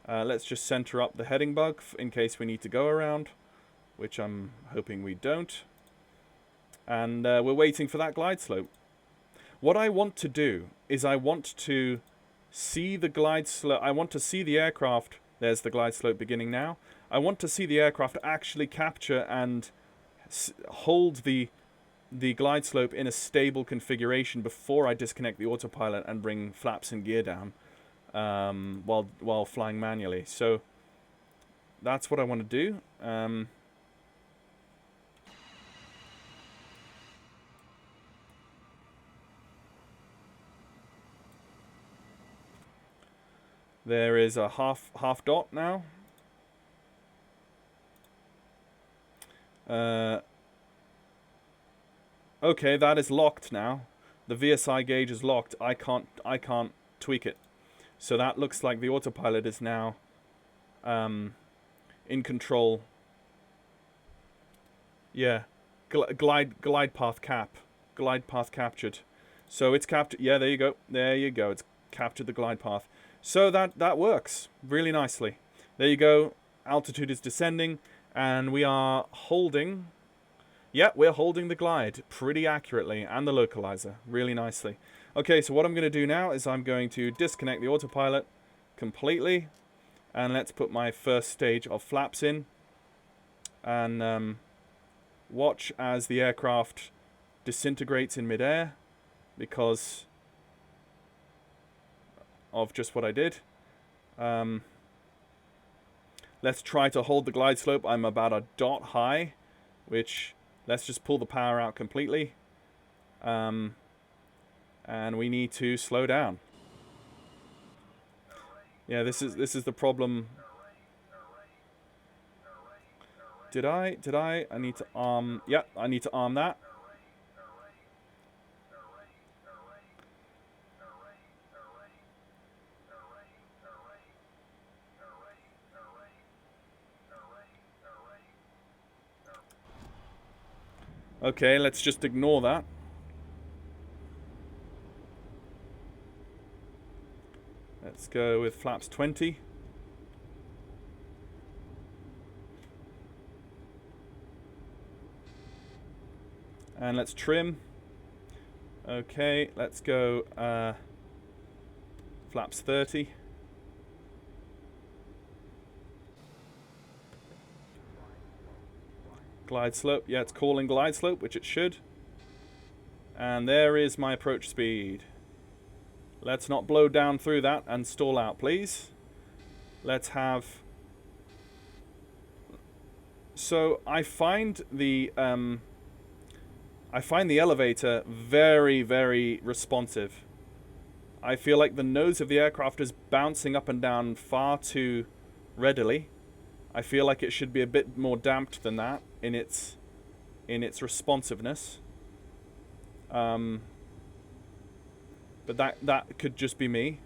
let's just center up the heading bug in case we need to go around, which I'm hoping we don't. And we're waiting for that glide slope. What I want to do is I want to see the glide slope. I want to see the aircraft. There's the glide slope beginning now. I want to see the aircraft actually capture and hold the glide slope in a stable configuration before I disconnect the autopilot and bring flaps and gear down while flying manually. So that's what I want to do. There is a half dot now. Okay, that is locked now. The VSI gauge is locked. I can't tweak it. So that looks like the autopilot is now in control. Yeah, glide path captured. So it's captured. Yeah, there you go. There you go. It's captured the glide path. So that works really nicely. There you go. Altitude is descending, and we are holding. Yeah, we're holding the glide pretty accurately, and the localizer really nicely. Okay, so what I'm going to do now is I'm going to disconnect the autopilot completely, and let's put my first stage of flaps in, and watch as the aircraft disintegrates in midair because of just what I did. Let's try to hold the glide slope. I'm about a dot high, which let's just pull the power out completely. And we need to slow down. Yeah, this is the problem. Did I? I need to arm... Yep, I need to arm that. Okay, let's just ignore that. Let's go with flaps 20. And let's trim. Okay, let's go flaps 30. Glide slope. Yeah, it's calling glide slope, which it should. And there is my approach speed. Let's not blow down through that and stall out, please. Let's have... So I find the elevator very, very responsive. I feel like the nose of the aircraft is bouncing up and down far too readily. I feel like it should be a bit more damped than that in its responsiveness. But that could just be me.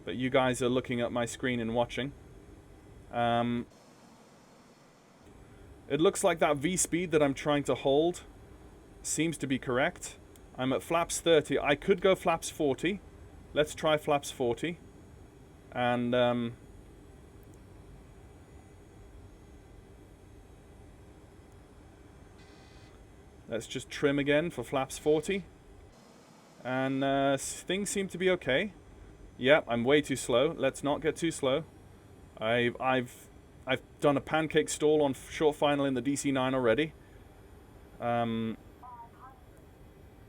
But you guys are looking at my screen and watching. It looks like that V speed that I'm trying to hold seems to be correct. I'm at flaps 30. I could go flaps 40. Let's try flaps 40. And let's just trim again for flaps 40. And things seem to be okay. Yep, I'm way too slow. Let's not get too slow. I've done a pancake stall on short final in the DC-9 already.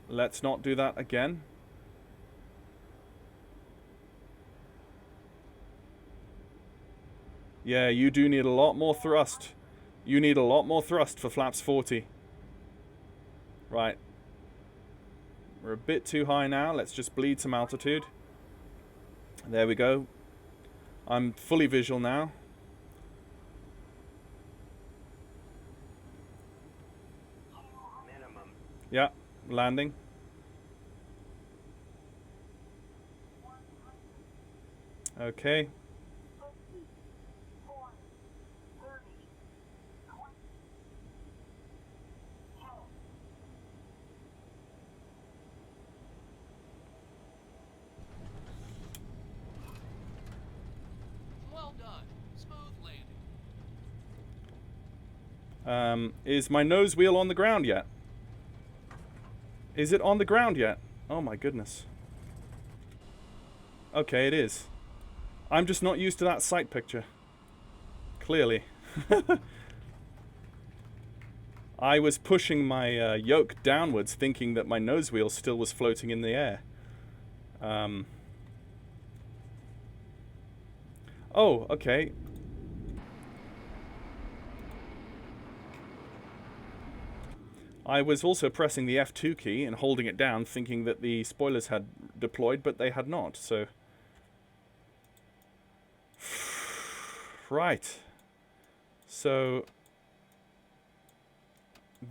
Let's not do that again. Yeah, you do need a lot more thrust. You need a lot more thrust for flaps 40. Right. We're a bit too high now. Let's just bleed some altitude. There we go. I'm fully visual now. Minimum. Yeah, landing. Okay. Well done. Smooth landing. Is my nose wheel on the ground yet? Is it on the ground yet? Oh my goodness. Okay, it is. I'm just not used to that sight picture. Clearly. I was pushing my yoke downwards thinking that my nose wheel still was floating in the air. Oh, okay. I was also pressing the F2 key and holding it down thinking that the spoilers had deployed, but they had not, so... Right. So...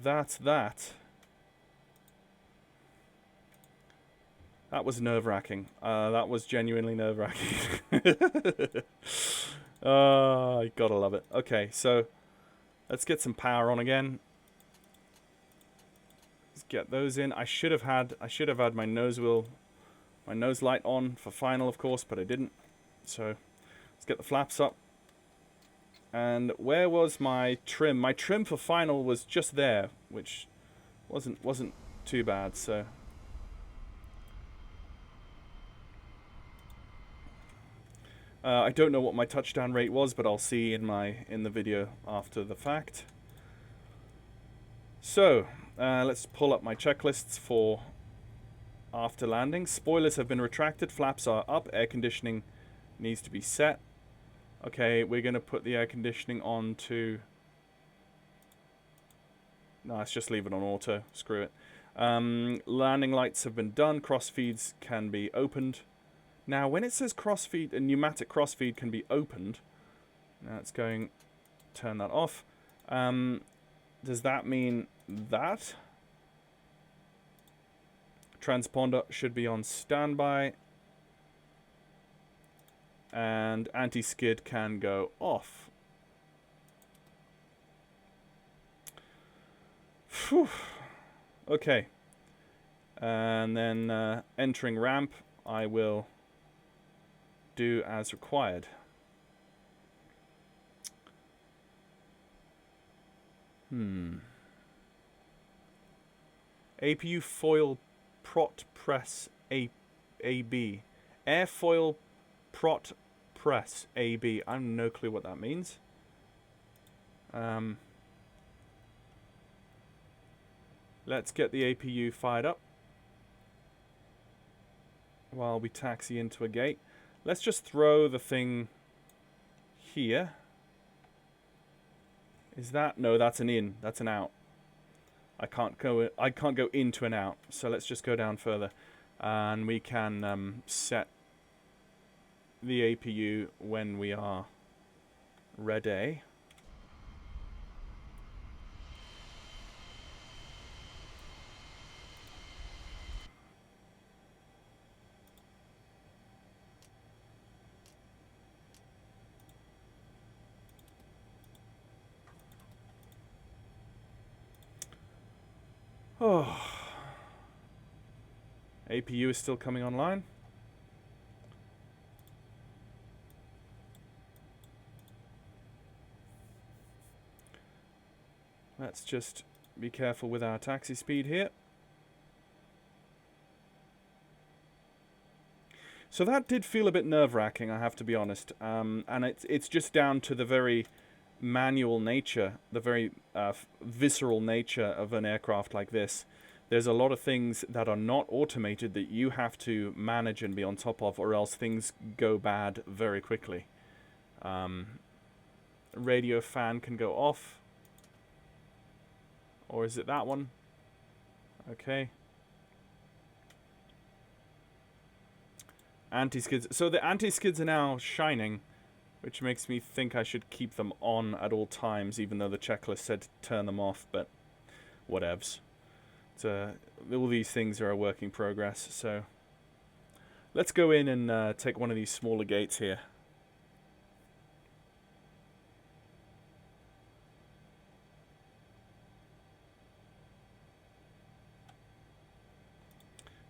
That's that. That was nerve-wracking. That was genuinely nerve-wracking. I gotta love it. Okay, so... Let's get some power on again. Let's get those in. I should have had my nose light on for final, of course, but I didn't. So let's get the flaps up. And where was my trim? My trim for final was just there, which wasn't too bad. So I don't know what my touchdown rate was, but I'll see in the video after the fact. So let's pull up my checklists for after landing. Spoilers have been retracted, flaps are up, air conditioning needs to be set. Okay, we're going to put the air conditioning on to... No, let's just leave it on auto. Screw it. Landing lights have been done. Crossfeeds can be opened. Now, when it says crossfeed, a pneumatic crossfeed can be opened. Now it's going... Turn that off. Does that mean that? Transponder should be on standby. And anti-skid can go off. Phew. Okay. And then entering ramp, I will do as required. APU foil prot press AB. Airfoil prot press AB. I have no clue what that means. Let's get the APU fired up while we taxi into a gate. Let's just throw the thing here. Is that? No, that's an in. That's an out. I can't go into and out. So let's just go down further, and we can set the APU when we are ready. Oh. APU is still coming online. Let's just be careful with our taxi speed here. So that did feel a bit nerve-wracking, I have to be honest. And it's just down to the very manual nature, the very visceral nature of an aircraft like this. There's a lot of things that are not automated that you have to manage and be on top of, or else things go bad very quickly. Radio fan can go off. Or is it that one? Okay. Anti-skids. So the anti-skids are now shining, which makes me think I should keep them on at all times, even though the checklist said to turn them off, but whatevs. All these things are a work in progress, so let's go in and take one of these smaller gates here.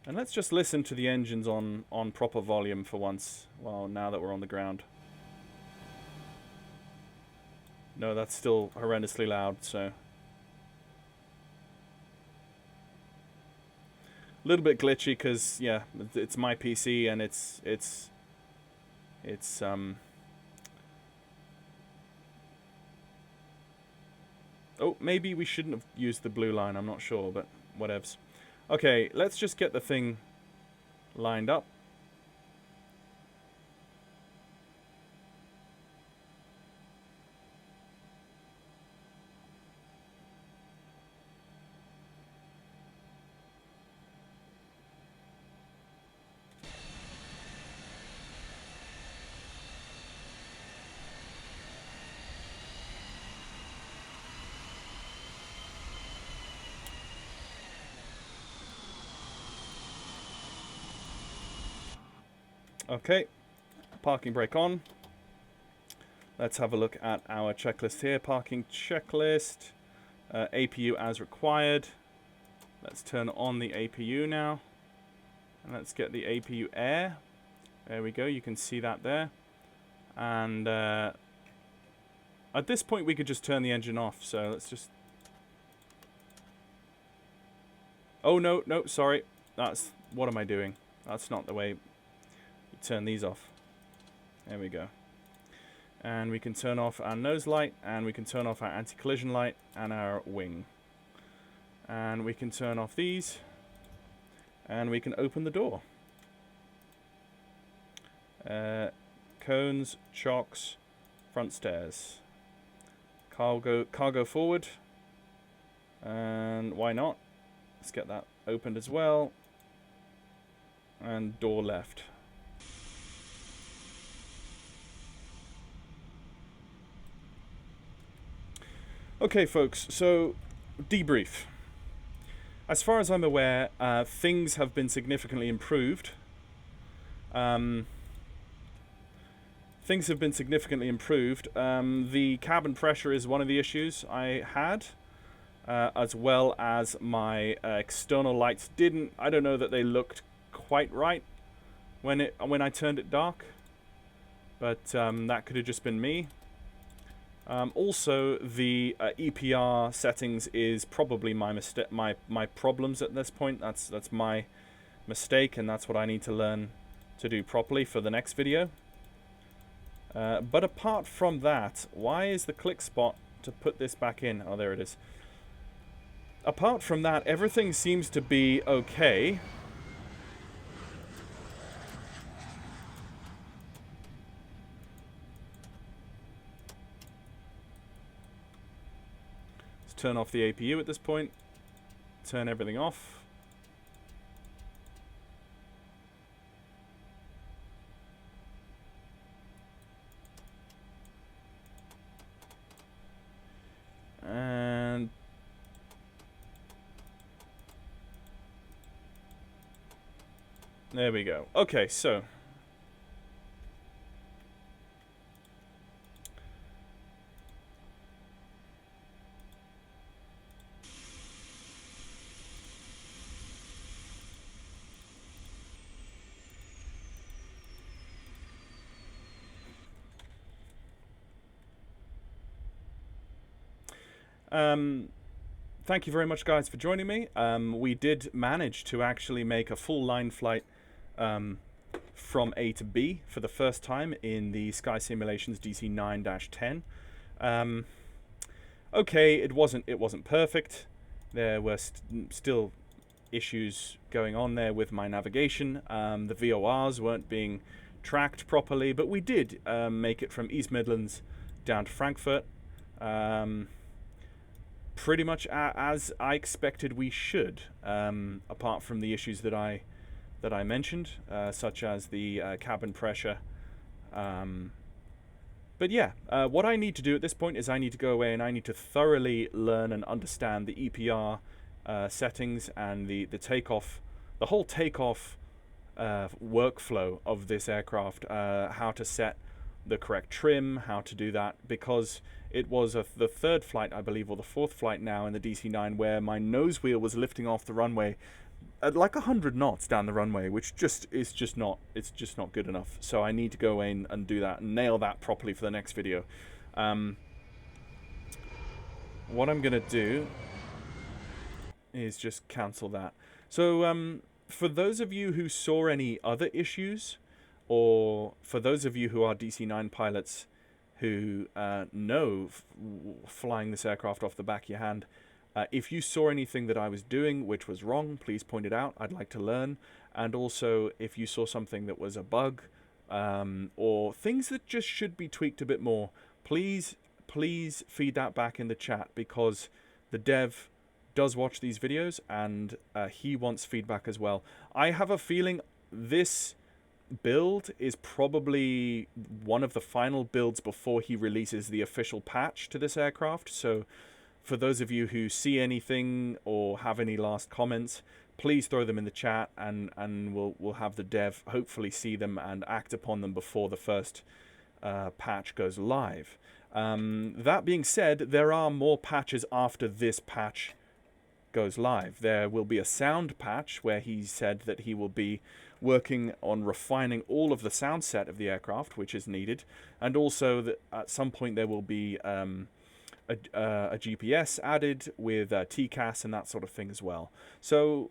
And let's just listen to the engines on proper volume for once, well, now that we're on the ground. No, that's still horrendously loud, so. A little bit glitchy because, yeah, it's my PC and it's oh, maybe we shouldn't have used the blue line, I'm not sure, but whatevs. Okay, let's just get the thing lined up. Okay, parking brake on. Let's have a look at our checklist here. Parking checklist, APU as required. Let's turn on the APU now. And let's get the APU air. There we go, you can see that there. And at this point we could just turn the engine off, so let's just... Oh no, sorry. That's... What am I doing? That's not the way... Turn these off. There we go. And we can turn off our nose light, and we can turn off our anti-collision light and our wing. And we can turn off these, and we can open the door. Cones, chocks, front stairs. Cargo forward. And why not? Let's get that opened as well. And door left. Okay, folks, so debrief. As far as I'm aware, things have been significantly improved. Things have been significantly improved. The cabin pressure is one of the issues I had, as well as my external lights didn't. I don't know that they looked quite right when I turned it dark, but that could have just been me. Also, the EPR settings is probably my mistake, my problems at this point. That's my mistake, and that's what I need to learn to do properly for the next video. But apart from that, why is the click spot to put this back in? Oh, there it is. Apart from that, everything seems to be okay. Let's turn off the APU at this point. Turn everything off. And there we go. Okay, so thank you very much, guys, for joining me. We did manage to actually make a full line flight from A to B for the first time in the Sky Simulations DC-9-10. Okay, it wasn't perfect. There were still issues going on there with my navigation. The VORs weren't being tracked properly, but we did make it from East Midlands down to Frankfurt. Pretty much as I expected we should, apart from the issues that I mentioned, such as the cabin pressure. But yeah, what I need to do at this point is I need to go away and I need to thoroughly learn and understand the EPR settings and the takeoff, the whole takeoff workflow of this aircraft, how to set the correct trim, how to do that, because it was the third flight, I believe, or the fourth flight now in the DC-9 where my nose wheel was lifting off the runway at like 100 knots down the runway, which is just not good enough. So I need to go in and do that and nail that properly for the next video. What I'm gonna do is just cancel that. So for those of you who saw any other issues, or for those of you who are DC-9 pilots who know flying this aircraft off the back of your hand, if you saw anything that I was doing which was wrong, please point it out. I'd like to learn. And also, if you saw something that was a bug, or things that just should be tweaked a bit more, please feed that back in the chat, because the dev does watch these videos and he wants feedback as well. I have a feeling this build is probably one of the final builds before he releases the official patch to this aircraft. So for those of you who see anything or have any last comments, please throw them in the chat, and we'll have the dev hopefully see them and act upon them before the first patch goes live. That being said, there are more patches after this patch goes live. There will be a sound patch where he said that he will be working on refining all of the sound set of the aircraft, which is needed, and also that at some point there will be a GPS added with TCAS and that sort of thing as well. So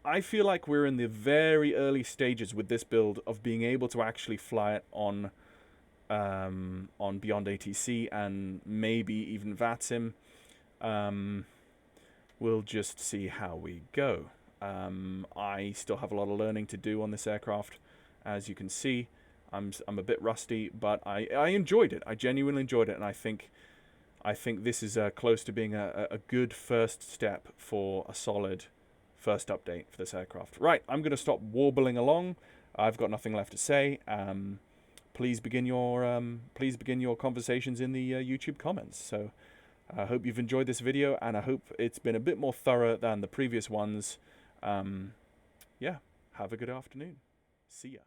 I feel like we're in the very early stages with this build of being able to actually fly it on Beyond ATC and maybe even VATSIM. We'll just see how we go. I still have a lot of learning to do on this aircraft. As you can see, I'm a bit rusty, but I enjoyed it. I genuinely enjoyed it, and I think this is close to being a good first step for a solid first update for this aircraft. Right, I'm going to stop warbling along. I've got nothing left to say. Please begin your conversations in the YouTube comments. So I hope you've enjoyed this video, and I hope it's been a bit more thorough than the previous ones. Yeah, have a good afternoon. See ya.